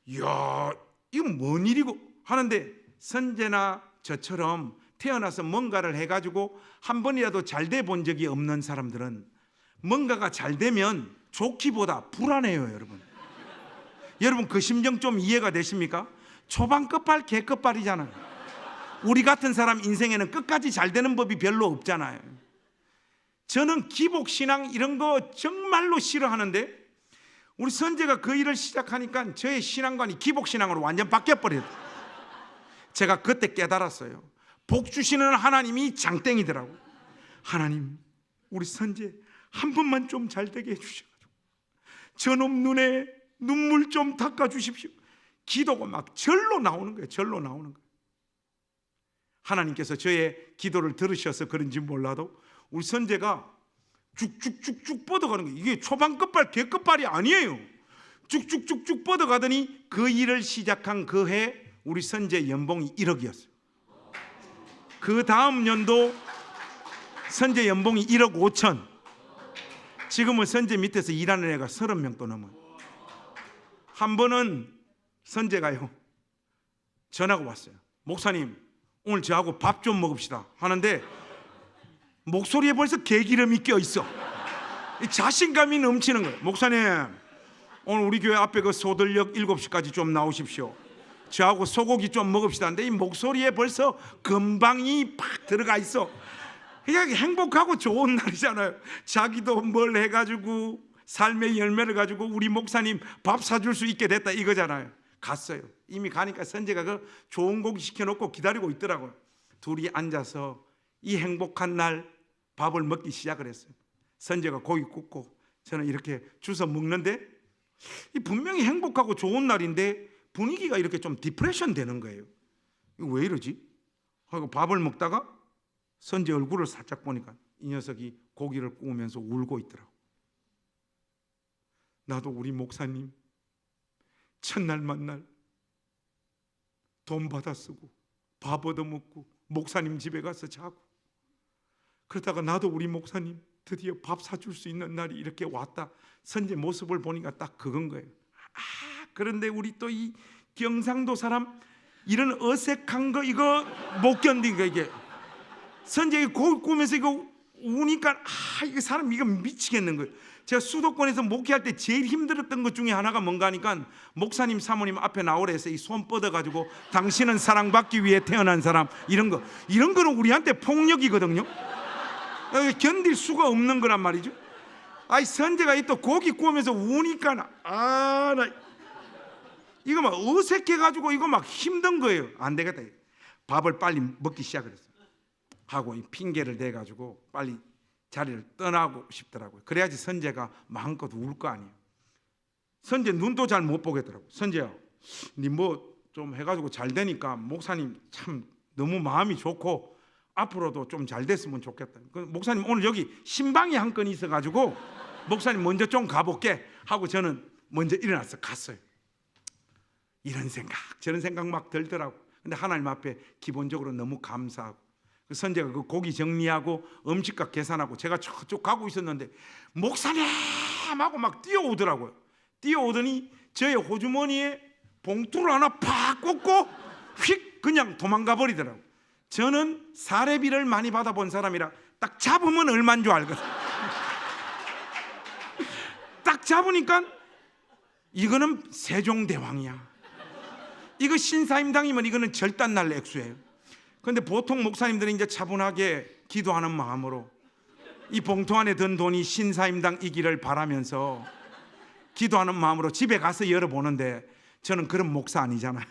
이야, 이거 뭔 일이고 하는데 선재나 저처럼 태어나서 뭔가를 해가지고 한 번이라도 잘 돼 본 적이 없는 사람들은 뭔가가 잘 되면 좋기보다 불안해요, 여러분. 여러분 그 심정 좀 이해가 되십니까? 초반 끝발 개끝발이잖아요. 우리 같은 사람 인생에는 끝까지 잘 되는 법이 별로 없잖아요. 저는 기복신앙 이런 거 정말로 싫어하는데 우리 선재가 그 일을 시작하니까 저의 신앙관이 기복신앙으로 완전 바뀌어버렸어요. 제가 그때 깨달았어요. 복 주시는 하나님이 장땡이더라고. 하나님, 우리 선재 한 번만 좀 잘 되게 해주셔가지고 저놈 눈에 눈물 좀 닦아주십시오. 기도가 막 절로 나오는 거예요. 절로 나오는 거예요. 하나님께서 저의 기도를 들으셔서 그런지 몰라도 우리 선재가 쭉쭉쭉쭉 뻗어가는 거예요. 이게 초반 끝발 개끝발이 아니에요. 쭉쭉쭉쭉 뻗어가더니 그 일을 시작한 그 해 우리 선재 연봉이 1억이었어요. 그 다음 연도 선재 연봉이 1억 5천. 지금은 선재 밑에서 일하는 애가 30명도 넘어요. 한 번은 선재가요 전화가 왔어요. 목사님, 오늘 저하고 밥 좀 먹읍시다 하는데 목소리에 벌써 개기름이 껴있어. 자신감이 넘치는 거예요. 목사님, 오늘 우리 교회 앞에 그 소들역 7시까지 좀 나오십시오. 저하고 소고기 좀 먹읍시다 하는데 이 목소리에 벌써 금방이 팍 들어가 있어. 그냥 행복하고 좋은 날이잖아요. 자기도 뭘 해가지고 삶의 열매를 가지고 우리 목사님 밥 사줄 수 있게 됐다 이거잖아요. 갔어요. 이미 가니까 선재가 그 좋은 고기 시켜놓고 기다리고 있더라고요. 둘이 앉아서 이 행복한 날 밥을 먹기 시작을 했어요. 선재가 고기 굽고 저는 이렇게 주워 먹는데 분명히 행복하고 좋은 날인데 분위기가 이렇게 좀 디프레션 되는 거예요. 이거 왜 이러지? 하고 밥을 먹다가 선재 얼굴을 살짝 보니까 이 녀석이 고기를 구우면서 울고 있더라고. 나도 우리 목사님 첫날 만날 돈 받아 쓰고 밥 얻어 먹고 목사님 집에 가서 자고 그러다가 나도 우리 목사님 드디어 밥 사줄 수 있는 날이 이렇게 왔다. 선재 모습을 보니까 딱 그건 거예요. 그런데 우리 또 이 경상도 사람 이런 어색한 거 이거 못 견디는 거. 이게 선재 고기 구우면서 이거 우니까 이게 사람 이거 미치겠는 거예요. 제가 수도권에서 목회할 때 제일 힘들었던 것 중에 하나가 뭔가 하니까 목사님 사모님 앞에 나오라 해서 이 손 뻗어가지고 당신은 사랑받기 위해 태어난 사람 이런 거는 우리한테 폭력이거든요. 견딜 수가 없는 거란 말이죠. 선재가 또 고기 구우면서 우니까 나 이거 막 어색해가지고 이거 막 힘든 거예요. 안 되겠다. 밥을 빨리 먹기 시작을 했어요. 하고 이 핑계를 대가지고 빨리 자리를 떠나고 싶더라고요. 그래야지 선재가 마음껏 울 거 아니에요. 선재 눈도 잘 못 보겠더라고요. 선재야, 니 뭐 좀 해가지고 잘 되니까 목사님 참 너무 마음이 좋고 앞으로도 좀 잘 됐으면 좋겠다. 목사님 오늘 여기 신방이 한 건 있어가지고 목사님 먼저 좀 가볼게 하고 저는 먼저 일어나서 갔어요. 이런 생각 저런 생각 막 들더라고. 근데 하나님 앞에 기본적으로 너무 감사하고 선재가 그 고기 정리하고 음식값 계산하고 제가 저쪽 가고 있었는데 목사님 하고 막 뛰어오더라고요. 뛰어오더니 저의 호주머니에 봉투를 하나 팍 꽂고 휙 그냥 도망가 버리더라고요. 저는 사례비를 많이 받아본 사람이라 딱 잡으면 얼마인 줄 알거든. 딱 잡으니까 이거는 세종대왕이야. 이거 신사임당이면 이거는 절단날 액수예요. 그런데 보통 목사님들은 이제 차분하게 기도하는 마음으로 이 봉투 안에 든 돈이 신사임당이기를 바라면서 기도하는 마음으로 집에 가서 열어보는데 저는 그런 목사 아니잖아요.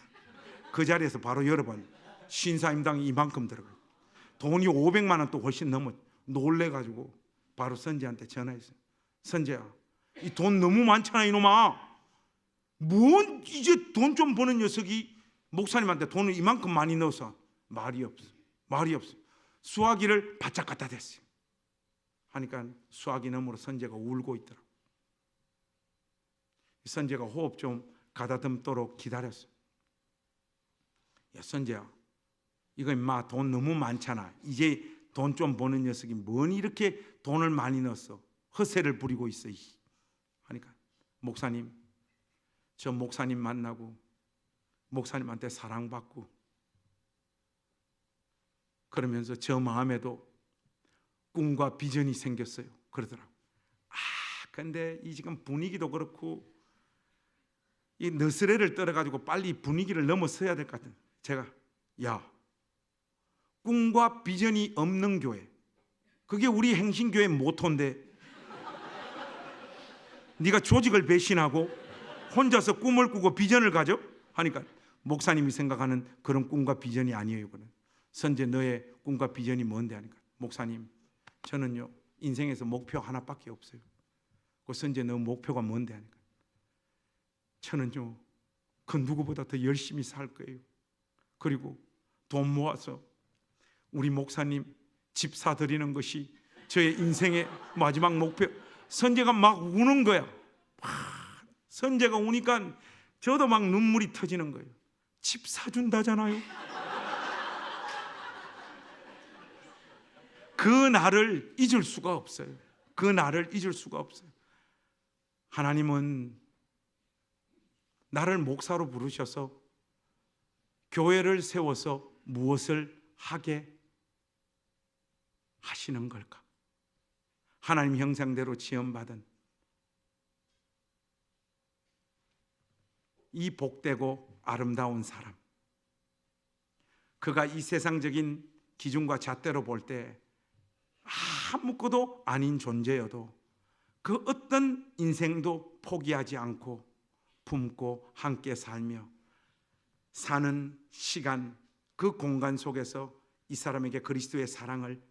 그 자리에서 바로 열어봤는데 신사임당이 이만큼 들어가요. 돈이 500만 원 또 훨씬 넘어. 놀래가지고 바로 선재한테 전화했어요. 선재야, 이 돈 너무 많잖아 이놈아. 뭔 이제 돈 좀 버는 녀석이 목사님한테 돈을 이만큼 많이 넣어서 말이 없어. 수화기를 바짝 갖다 댔어요. 하니까 수화기 너머로 선재가 울고 있더라고. 선재가 호흡 좀 가다듬도록 기다렸어요. 야 선재야, 이거 임마 돈 너무 많잖아. 이제 돈 좀 버는 녀석이 뭔 이렇게 돈을 많이 넣었어. 허세를 부리고 있어. 하니까 목사님, 저 목사님 만나고 목사님한테 사랑받고 그러면서 저 마음에도 꿈과 비전이 생겼어요. 그러더라고. 근데 이 지금 분위기도 그렇고 이 너스레를 떨어가지고 빨리 분위기를 넘어서야 될 것 같은. 제가 꿈과 비전이 없는 교회, 그게 우리 행신교회 모토인데 네가 조직을 배신하고 혼자서 꿈을 꾸고 비전을 가져? 하니까 목사님이 생각하는 그런 꿈과 비전이 아니에요. 그는 선재 너의 꿈과 비전이 뭔데? 하니까 목사님 저는요 인생에서 목표 하나밖에 없어요. 그 선재 너 목표가 뭔데? 하니까 저는요 그 누구보다 더 열심히 살 거예요. 그리고 돈 모아서 우리 목사님 집 사드리는 것이 저의 인생의 마지막 목표. 선재가 막 우는 거야. 선재가 우니까 저도 막 눈물이 터지는 거예요. 집 사준다잖아요. 그 날을 잊을 수가 없어요. 그 날을 잊을 수가 없어요. 하나님은 나를 목사로 부르셔서 교회를 세워서 무엇을 하게 하시는 걸까? 하나님 형상대로 지음받은 이 복되고 아름다운 사람, 그가 이 세상적인 기준과 잣대로 볼 때 아무것도 아닌 존재여도 그 어떤 인생도 포기하지 않고 품고 함께 살며 사는 시간, 그 공간 속에서 이 사람에게 그리스도의 사랑을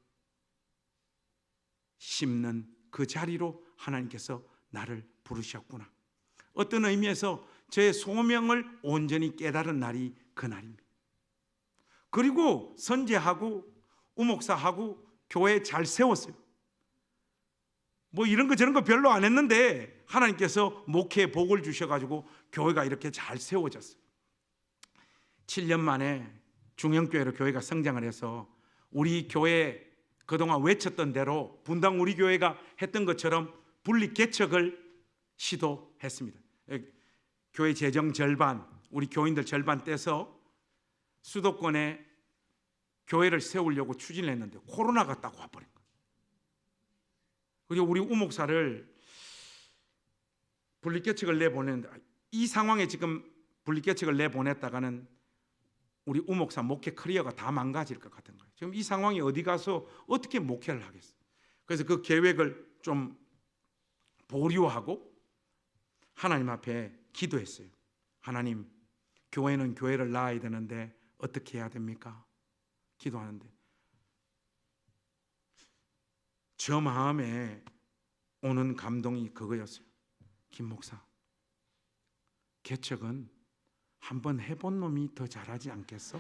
심는 그 자리로 하나님께서 나를 부르셨구나. 어떤 의미에서 저의 소명을 온전히 깨달은 날이 그 날입니다. 그리고 선제하고 우목사하고 교회 잘 세웠어요. 뭐 이런 거 저런 거 별로 안 했는데 하나님께서 목회에 복을 주셔가지고 교회가 이렇게 잘 세워졌어요. 7년 만에 중형교회로 교회가 성장을 해서 우리 교회 그동안 외쳤던 대로 분당 우리 교회가 했던 것처럼 분리 개척을 시도했습니다. 교회 재정 절반, 우리 교인들 절반 떼서 수도권에 교회를 세우려고 추진을 했는데 코로나가 딱 와버린 거예요. 그리고 우리 우목사를 분리개척을 내보냈는데 이 상황에 지금 분리개척을 내보냈다가는 우리 우목사 목회 커리어가 다 망가질 것 같은 거예요. 지금 이 상황이 어디 가서 어떻게 목회를 하겠어요? 그래서 그 계획을 좀 보류하고 하나님 앞에 기도했어요. 하나님, 교회는 교회를 낳아야 되는데 어떻게 해야 됩니까? 기도하는데 저 마음에 오는 감동이 그거였어요. 김 목사, 개척은 한번 해본 놈이 더 잘하지 않겠어?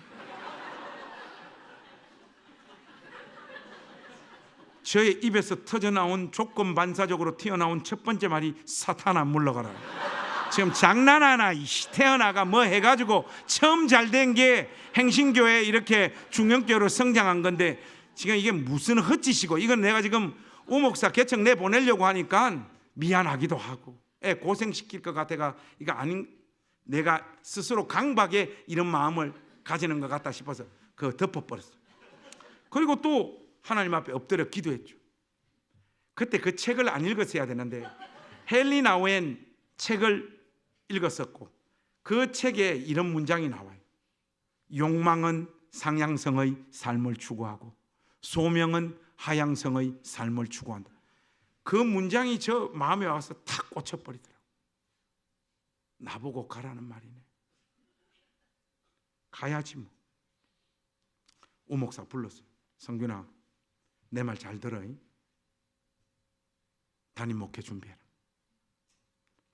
저의 입에서 터져나온 조건반사적으로 튀어나온 첫 번째 말이 사탄아 물러가라. 지금 장난하나? 태어나가 뭐 해가지고 처음 잘된 게 행신교회 이렇게 중형교회로 성장한 건데 지금 이게 무슨 헛짓이고, 이건 내가 지금 우목사 개척 내보내려고 하니까 미안하기도 하고 고생시킬 것 같아가 이거 아닌, 내가 스스로 강박에 이런 마음을 가지는 것 같다 싶어서 그거 덮어버렸어요. 그리고 또 하나님 앞에 엎드려 기도했죠. 그때 그 책을 안 읽었어야 되는데 헨리 나우엔 책을 읽었었고 그 책에 이런 문장이 나와요. 욕망은 상향성의 삶을 추구하고 소명은 하향성의 삶을 추구한다. 그 문장이 저 마음에 와서 탁 꽂혀버리더라고요. 나보고 가라는 말이네. 가야지 뭐. 우목사 불렀어요. 성균아, 내 말 잘 들어. 담임 목회 준비해라.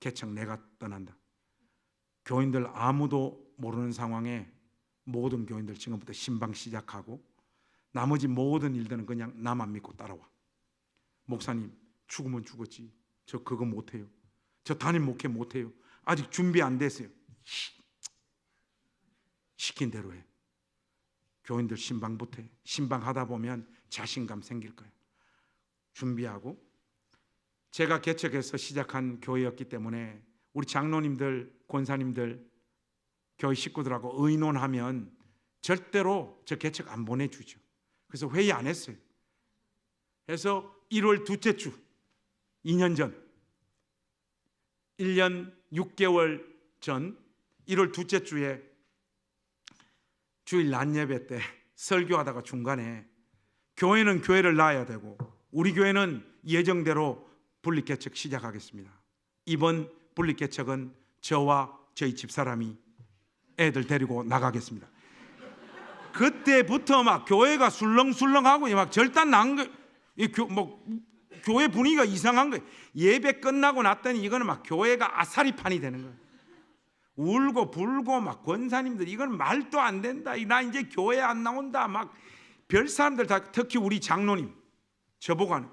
개척 내가 떠난다. 교인들 아무도 모르는 상황에 모든 교인들 지금부터 신방 시작하고 나머지 모든 일들은 그냥 나만 믿고 따라와. 목사님, 죽으면 죽었지. 저 그거 못해요. 저 담임 목회 못해요. 아직 준비 안 됐어요. 시킨 대로 해. 교인들 신방부터 해. 신방하다 보면 자신감 생길 거예요. 준비하고, 제가 개척해서 시작한 교회였기 때문에 우리 장로님들, 권사님들, 교회 식구들하고 의논하면 절대로 저 개척 안 보내주죠. 그래서 회의 안 했어요. 그래서 1월 둘째 주, 2년 전, 1년 6개월 전 1월 둘째 주에 주일 낮 예배 때 설교하다가 중간에 교회는 교회를 낳아야 되고 우리 교회는 예정대로 분립개척 시작하겠습니다. 이번 분립개척은 저와 저희 집사람이 애들 데리고 나가겠습니다. 그때부터 막 교회가 술렁술렁하고 막 절단 난 거, 교회 분위기가 이상한 거예요. 예배 끝나고 났더니 이거는 막 교회가 아사리판이 되는 거예요. 울고 불고 막 권사님들 이건 말도 안 된다. 나 이제 교회 안 나온다. 막 별 사람들 다, 특히 우리 장로님 저보고 하는,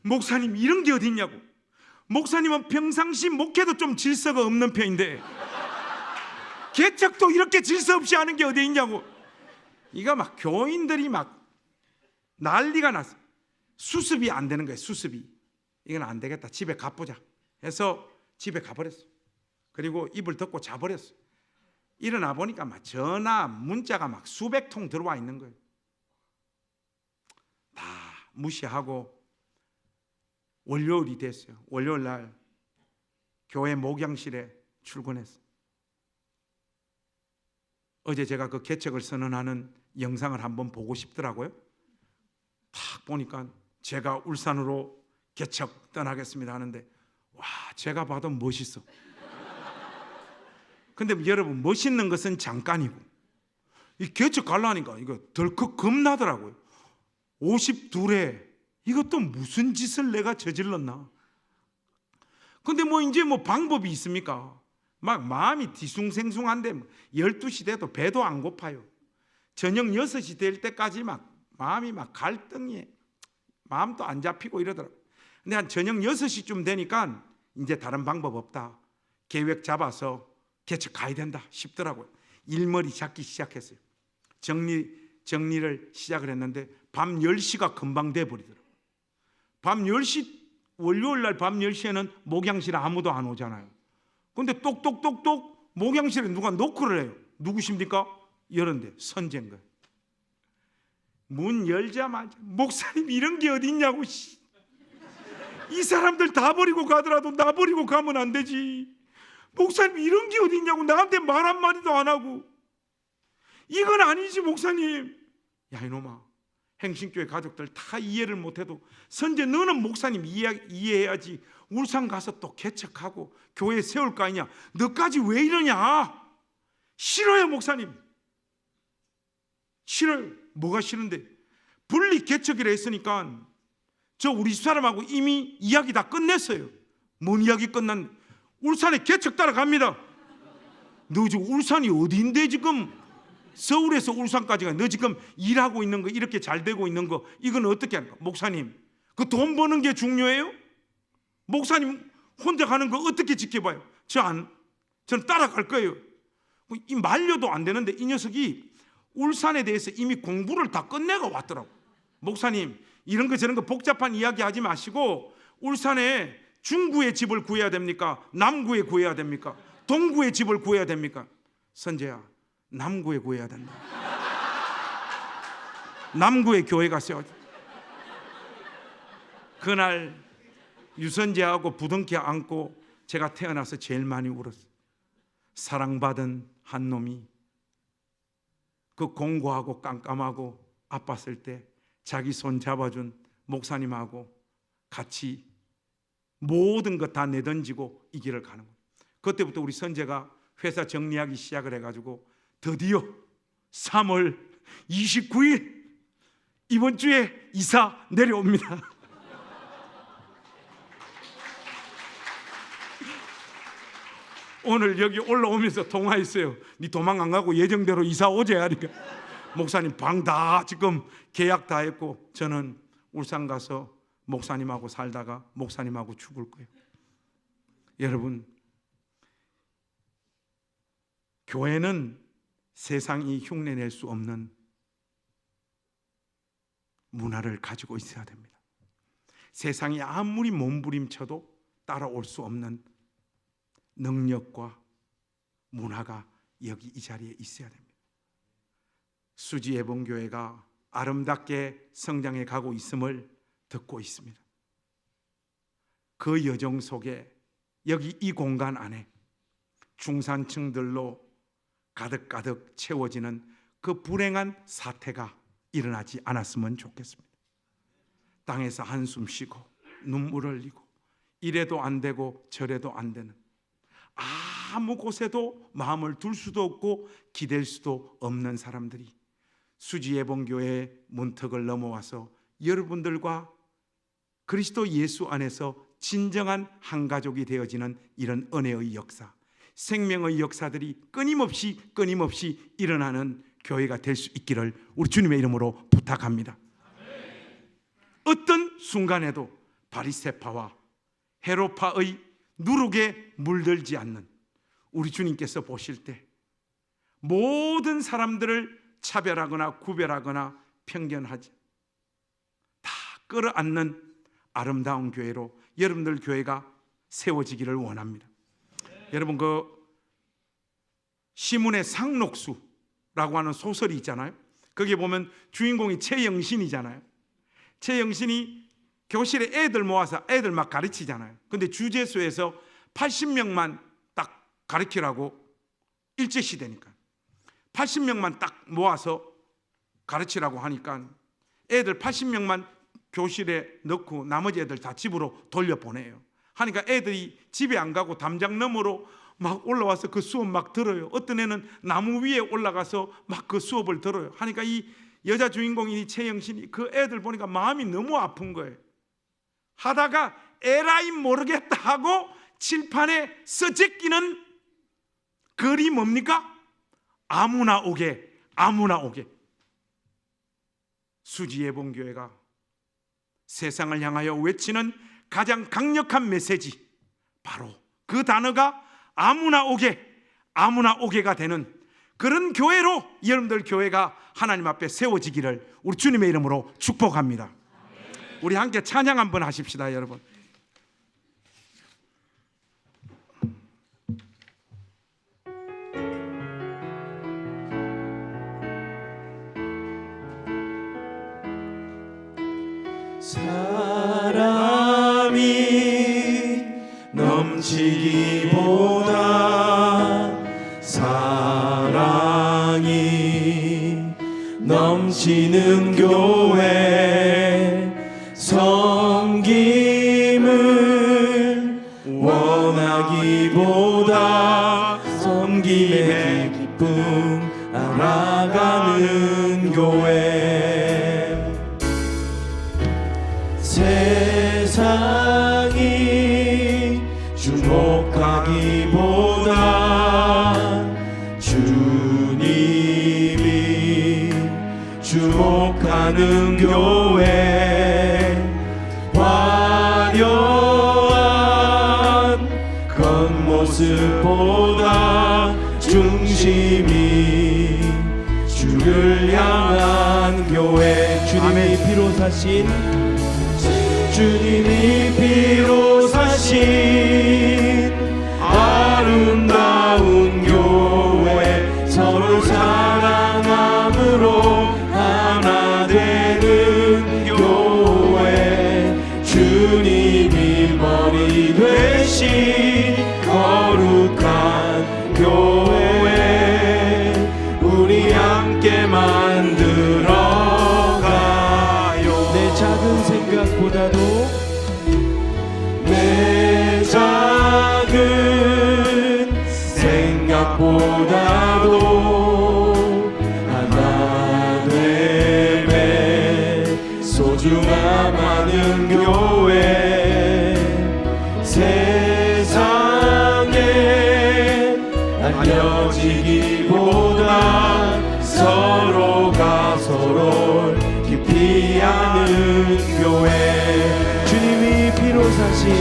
목사님 이런 게 어딨냐고. 목사님은 평상시 목회도 좀 질서가 없는 편인데 개척도 이렇게 질서 없이 하는 게 어디 있냐고. 이거 막 교인들이 막 난리가 났어. 수습이 안 되는 거예요. 수습이. 이건 안 되겠다. 집에 가보자 해서 집에 가버렸어. 그리고 입을 덮고 자버렸어. 일어나 보니까 막 전화 문자가 막 수백 통 들어와 있는 거예요. 다 무시하고 월요일이 됐어요. 월요일 날 교회 목양실에 출근했어. 어제 제가 그 개척을 선언하는 영상을 한번 보고 싶더라고요. 딱 보니까 제가 울산으로 개척 떠나겠습니다 하는데, 와, 제가 봐도 멋있어. 근데 여러분, 멋있는 것은 잠깐이고 이 개척 가려니까 이거 덜컥 겁나더라고요. 52에 이것도 무슨 짓을 내가 저질렀나. 근데 뭐 이제 뭐 방법이 있습니까? 막 마음이 뒤숭생숭한데 12시 돼도 배도 안 고파요. 저녁 6시 될 때까지 막 마음이 막 갈등이, 마음도 안 잡히고 이러더라고요. 근데 한 저녁 6시쯤 되니까 이제 다른 방법 없다, 계획 잡아서 개척 가야 된다 싶더라고요. 일머리 잡기 시작했어요. 정리를 시작을 했는데 밤 10시가 금방 돼버리더라고요. 밤 10시, 월요일 날 밤 10시에는 목양실에 아무도 안 오잖아요. 근데 똑똑똑똑 목양실에 누가 노크를 해요. 누구십니까? 열었는데 선재인 거예요. 문 열자마자, 목사님 이런 게 어디 있냐고. 이 사람들 다 버리고 가더라도 나 버리고 가면 안 되지. 목사님 이런 게 어디 있냐고. 나한테 말 한마디도 안 하고. 이건 아니지 목사님. 야 이놈아, 행신교회 가족들 다 이해를 못해도 선재 너는 목사님 이해해야지. 울산 가서 또 개척하고 교회 세울 거 아니냐. 너까지 왜 이러냐. 싫어요 목사님. 싫어요. 뭐가 싫은데? 분리 개척이라 했으니까 저 우리 집사람하고 이미 이야기 다 끝냈어요. 뭔 이야기 끝난? 울산에 개척 따라갑니다. 너 지금 울산이 어디인데 지금? 서울에서 울산까지 가. 너 지금 일하고 있는 거, 이렇게 잘 되고 있는 거, 이건 어떻게 할까? 목사님, 그 돈 버는 게 중요해요? 목사님 혼자 가는 거 어떻게 지켜봐요? 저는 따라갈 거예요. 이 말려도 안 되는데 이 녀석이 울산에 대해서 이미 공부를 다 끝내고 왔더라고. 목사님 이런 거 저런 거 복잡한 이야기 하지 마시고 울산에 중구에 집을 구해야 됩니까? 남구에 구해야 됩니까? 동구에 집을 구해야 됩니까? 선재야, 남구에 구해야 된다. 남구에 교회가 세워져. 그날 유선재하고 부둥켜 안고 제가 태어나서 제일 많이 울었어요. 사랑받은 한 놈이 그 공고하고 깜깜하고 아팠을 때 자기 손 잡아준 목사님하고 같이 모든 것 다 내던지고 이 길을 가는 거예요. 그때부터 우리 선재가 회사 정리하기 시작을 해가지고 드디어 3월 29일 이번 주에 이사 내려옵니다. 오늘 여기 올라오면서 통화했어요. 네 도망 안 가고 예정대로 이사 오재 하니까 목사님 방 다 지금 계약 다 했고 저는 울산 가서 목사님하고 살다가 목사님하고 죽을 거예요. 여러분, 교회는 세상이 흉내낼 수 없는 문화를 가지고 있어야 됩니다. 세상이 아무리 몸부림쳐도 따라올 수 없는 능력과 문화가 여기 이 자리에 있어야 됩니다. 수지예봉교회가 아름답게 성장해 가고 있음을 듣고 있습니다. 그 여정 속에 여기 이 공간 안에 중산층들로 가득가득 채워지는 그 불행한 사태가 일어나지 않았으면 좋겠습니다. 땅에서 한숨 쉬고 눈물 흘리고 이래도 안 되고 저래도 안 되는, 아무 곳에도 마음을 둘 수도 없고 기댈 수도 없는 사람들이 수지예봉교회의 문턱을 넘어와서 여러분들과 그리스도 예수 안에서 진정한 한 가족이 되어지는 이런 은혜의 역사, 생명의 역사들이 끊임없이 일어나는 교회가 될 수 있기를 우리 주님의 이름으로 부탁합니다. 어떤 순간에도 바리새파와 헤롯파의 누룩에 물들지 않는 우리 주님께서 보실 때 모든 사람들을 차별하거나 구별하거나 편견하지 다 끌어안는 아름다운 교회로 여러분들 교회가 세워지기를 원합니다. 여러분, 그 시문의 상록수라고 하는 소설이 있잖아요. 거기에 보면 주인공이 최영신이잖아요. 최영신이 교실에 애들 모아서 애들 막 가르치잖아요. 근데 주재소에서 80명만 딱 가르치라고, 일제시대니까 80명만 딱 모아서 가르치라고 하니까 애들 80명만 교실에 넣고 나머지 애들 다 집으로 돌려보내요. 하니까 애들이 집에 안 가고 담장 너머로 막 올라와서 그 수업 막 들어요. 어떤 애는 나무 위에 올라가서 막 그 수업을 들어요. 하니까 이 여자 주인공인 최영신이 그 애들 보니까 마음이 너무 아픈 거예요. 하다가 에라이 모르겠다 하고 칠판에 써제끼는 글이 뭡니까? 아무나 오게, 아무나 오게. 수지예봉교회가 세상을 향하여 외치는 가장 강력한 메시지, 바로 그 단어가 아무나 오게, 아무나 오게가 되는 그런 교회로 여러분들 교회가 하나님 앞에 세워지기를 우리 주님의 이름으로 축복합니다. 우리 함께 찬양 한번 하십시다, 여러분. 사랑이 넘치기보다 사랑이 넘치는 교회, 섬김을 원하기보다 섬김의 기쁨 알아가는 교회. 세상이 주목하기보다 주님이 주목하는 교회, 화려한 겉모습보다 중심이 주를 향한 교회. 주님이 피로 사신, 주님이 피로 사신 아름다운 교회, 서로 사랑함으로 하나 되는 교회. 주님이 머리 되신 거룩한 교회, 우리 함께 만들어가요. 내 작은 생각보다도, 내 작은 생각보다도 하나 됨에 소중함 많은 교회. 세상에 알려지기보다 서로가 서로를 깊이 아는 교회. 주님이 피로 사신,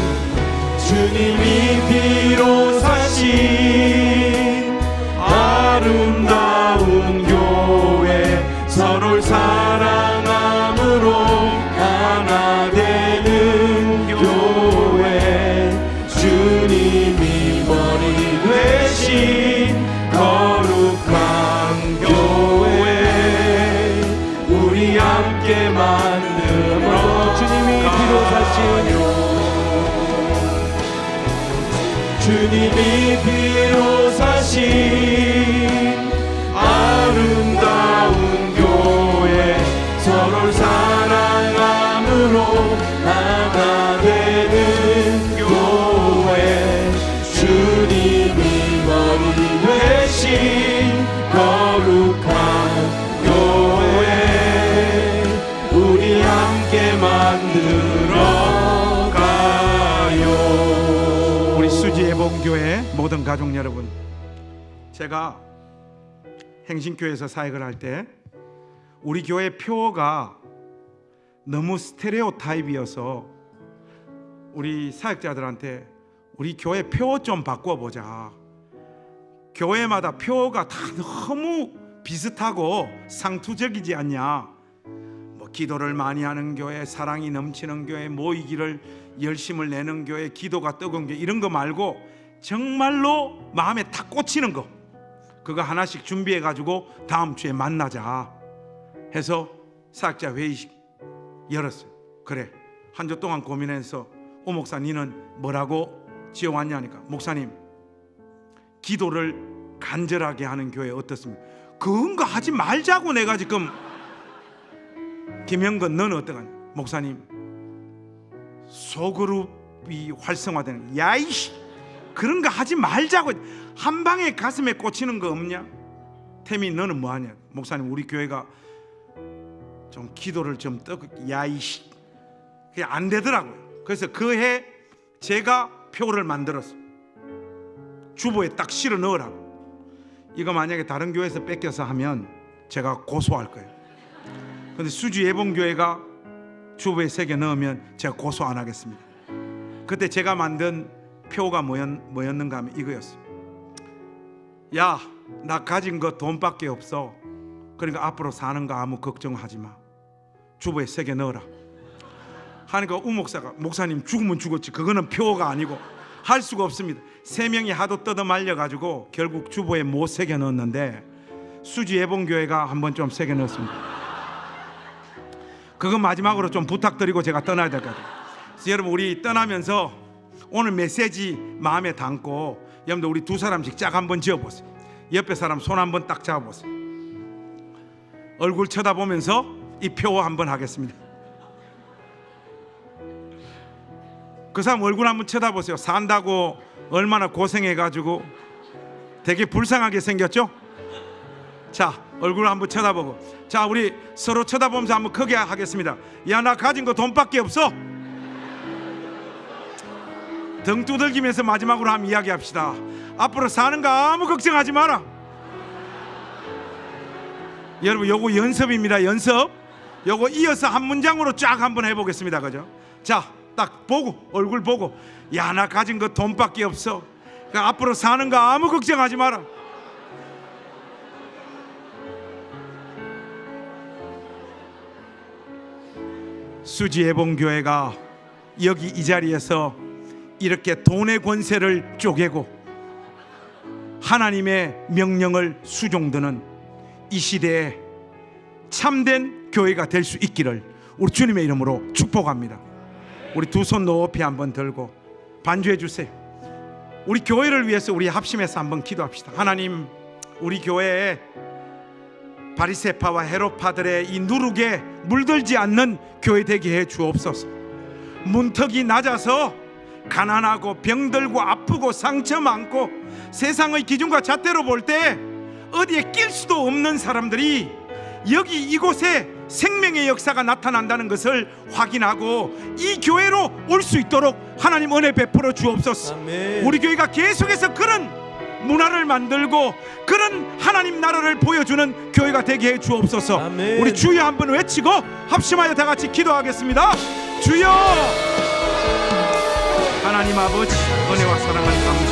주님이 피로 사신 아름다운 교회, 서로를 사랑함으로 하나 되는 교회. 주님이 머리 되신 거룩 주님이 피로 사신 아름다운 교회 서로를 사랑함으로 하나 되는 교회 주님이 머리 되신 거룩한 교회 우리 함께 만들어 가요. 우리 수지예봉교회 모든 가족 여러분, 제가 행신교회에서 사역을 할 때 우리 교회 표어가 너무 스테레오 타입이어서 우리 사역자들한테 우리 교회 표어 좀 바꿔보자. 교회마다 표어가 다 너무 비슷하고 상투적이지 않냐. 뭐 기도를 많이 하는 교회, 사랑이 넘치는 교회, 모이기를 열심을 내는 교회, 기도가 뜨거운 교회, 이런 거 말고 정말로 마음에 탁 꽂히는 거, 그거 하나씩 준비해 가지고 다음 주에 만나자 해서 사역자 회의식 열었어요. 그래, 한 주 동안 고민해서 오 목사 니는 뭐라고 지어왔냐니까, 목사님 기도를 간절하게 하는 교회 어떻습니까? 그런 거 하지 말자고 내가 지금. 김영건 너는 어떡하냐? 목사님 소그룹이 활성화되는, 야이씨 그런 거 하지 말자고. 한 방에 가슴에 꽂히는 거 없냐? 태미 너는 뭐하냐? 목사님 우리 교회가 좀 기도를 좀 뜨고, 야이씨 그게 안 되더라고요. 그래서 그 해 제가 표를 만들었어. 주보에 딱 실어 넣으라고. 이거 만약에 다른 교회에서 뺏겨서 하면 제가 고소할 거예요. 근데 수지예봉교회가 주보에 새겨 넣으면 제가 고소 안 하겠습니다. 그때 제가 만든 표가 뭐였는가 하면 이거였어요. 야, 나 가진 거 돈밖에 없어. 그러니까 앞으로 사는 거 아무 걱정하지 마. 주보에 새겨 넣어라 하니까 우 목사가, 목사님 죽으면 죽었지 그거는 표가 아니고 할 수가 없습니다. 3명이 하도 뜯어 말려가지고 결국 주보에 못 새겨 넣었는데 수지예봉교회가 한번 좀 새겨 넣었습니다. 그거 마지막으로 좀 부탁드리고 제가 떠나야 될 것 같아요. 그래서 여러분 우리 떠나면서 오늘 메시지 마음에 담고 여러분들 우리 두 사람씩 짝 한번 지어보세요. 옆에 사람 손 한번 딱 잡아보세요. 얼굴 쳐다보면서 이 표 한번 하겠습니다. 그 사람 얼굴 한번 쳐다보세요. 산다고 얼마나 고생해가지고 되게 불쌍하게 생겼죠? 자, 얼굴 한번 쳐다보고, 자 우리 서로 쳐다보면서 한번 크게 하겠습니다. 야, 나 가진 거 돈밖에 없어. 등 두들기면서 마지막으로 한번 이야기합시다. 앞으로 사는 거 아무 걱정하지 마라. 여러분 요거 연습입니다. 연습. 요거 이어서 한 문장으로 쫙 한번 해보겠습니다. 그죠? 자, 딱 보고 얼굴 보고, 야, 나 가진 거 돈밖에 없어. 그러니까 앞으로 사는 거 아무 걱정하지 마라. 수지예봉교회가 여기 이 자리에서 이렇게 돈의 권세를 쪼개고 하나님의 명령을 수종드는 이 시대에 참된 교회가 될 수 있기를 우리 주님의 이름으로 축복합니다. 우리 두 손 높이 한번 들고 반주해 주세요. 우리 교회를 위해서 우리 합심해서 한번 기도합시다. 하나님, 우리 교회에 바리새파와 헤롯파들의 이 누룩에 물들지 않는 교회 되게 해 주옵소서. 문턱이 낮아서 가난하고 병들고 아프고 상처 많고 세상의 기준과 잣대로 볼 때 어디에 낄 수도 없는 사람들이 여기 이곳에 생명의 역사가 나타난다는 것을 확인하고 이 교회로 올 수 있도록 하나님 은혜 베풀어 주옵소서. 아멘. 우리 교회가 계속해서 그런 문화를 만들고 그런 하나님 나라를 보여주는 교회가 되게 해 주옵소서. 아멘. 우리 주여 한번 외치고 합심하여 다 같이 기도하겠습니다. 주여, 하나님 아버지 은혜와 사랑을 감사합니다.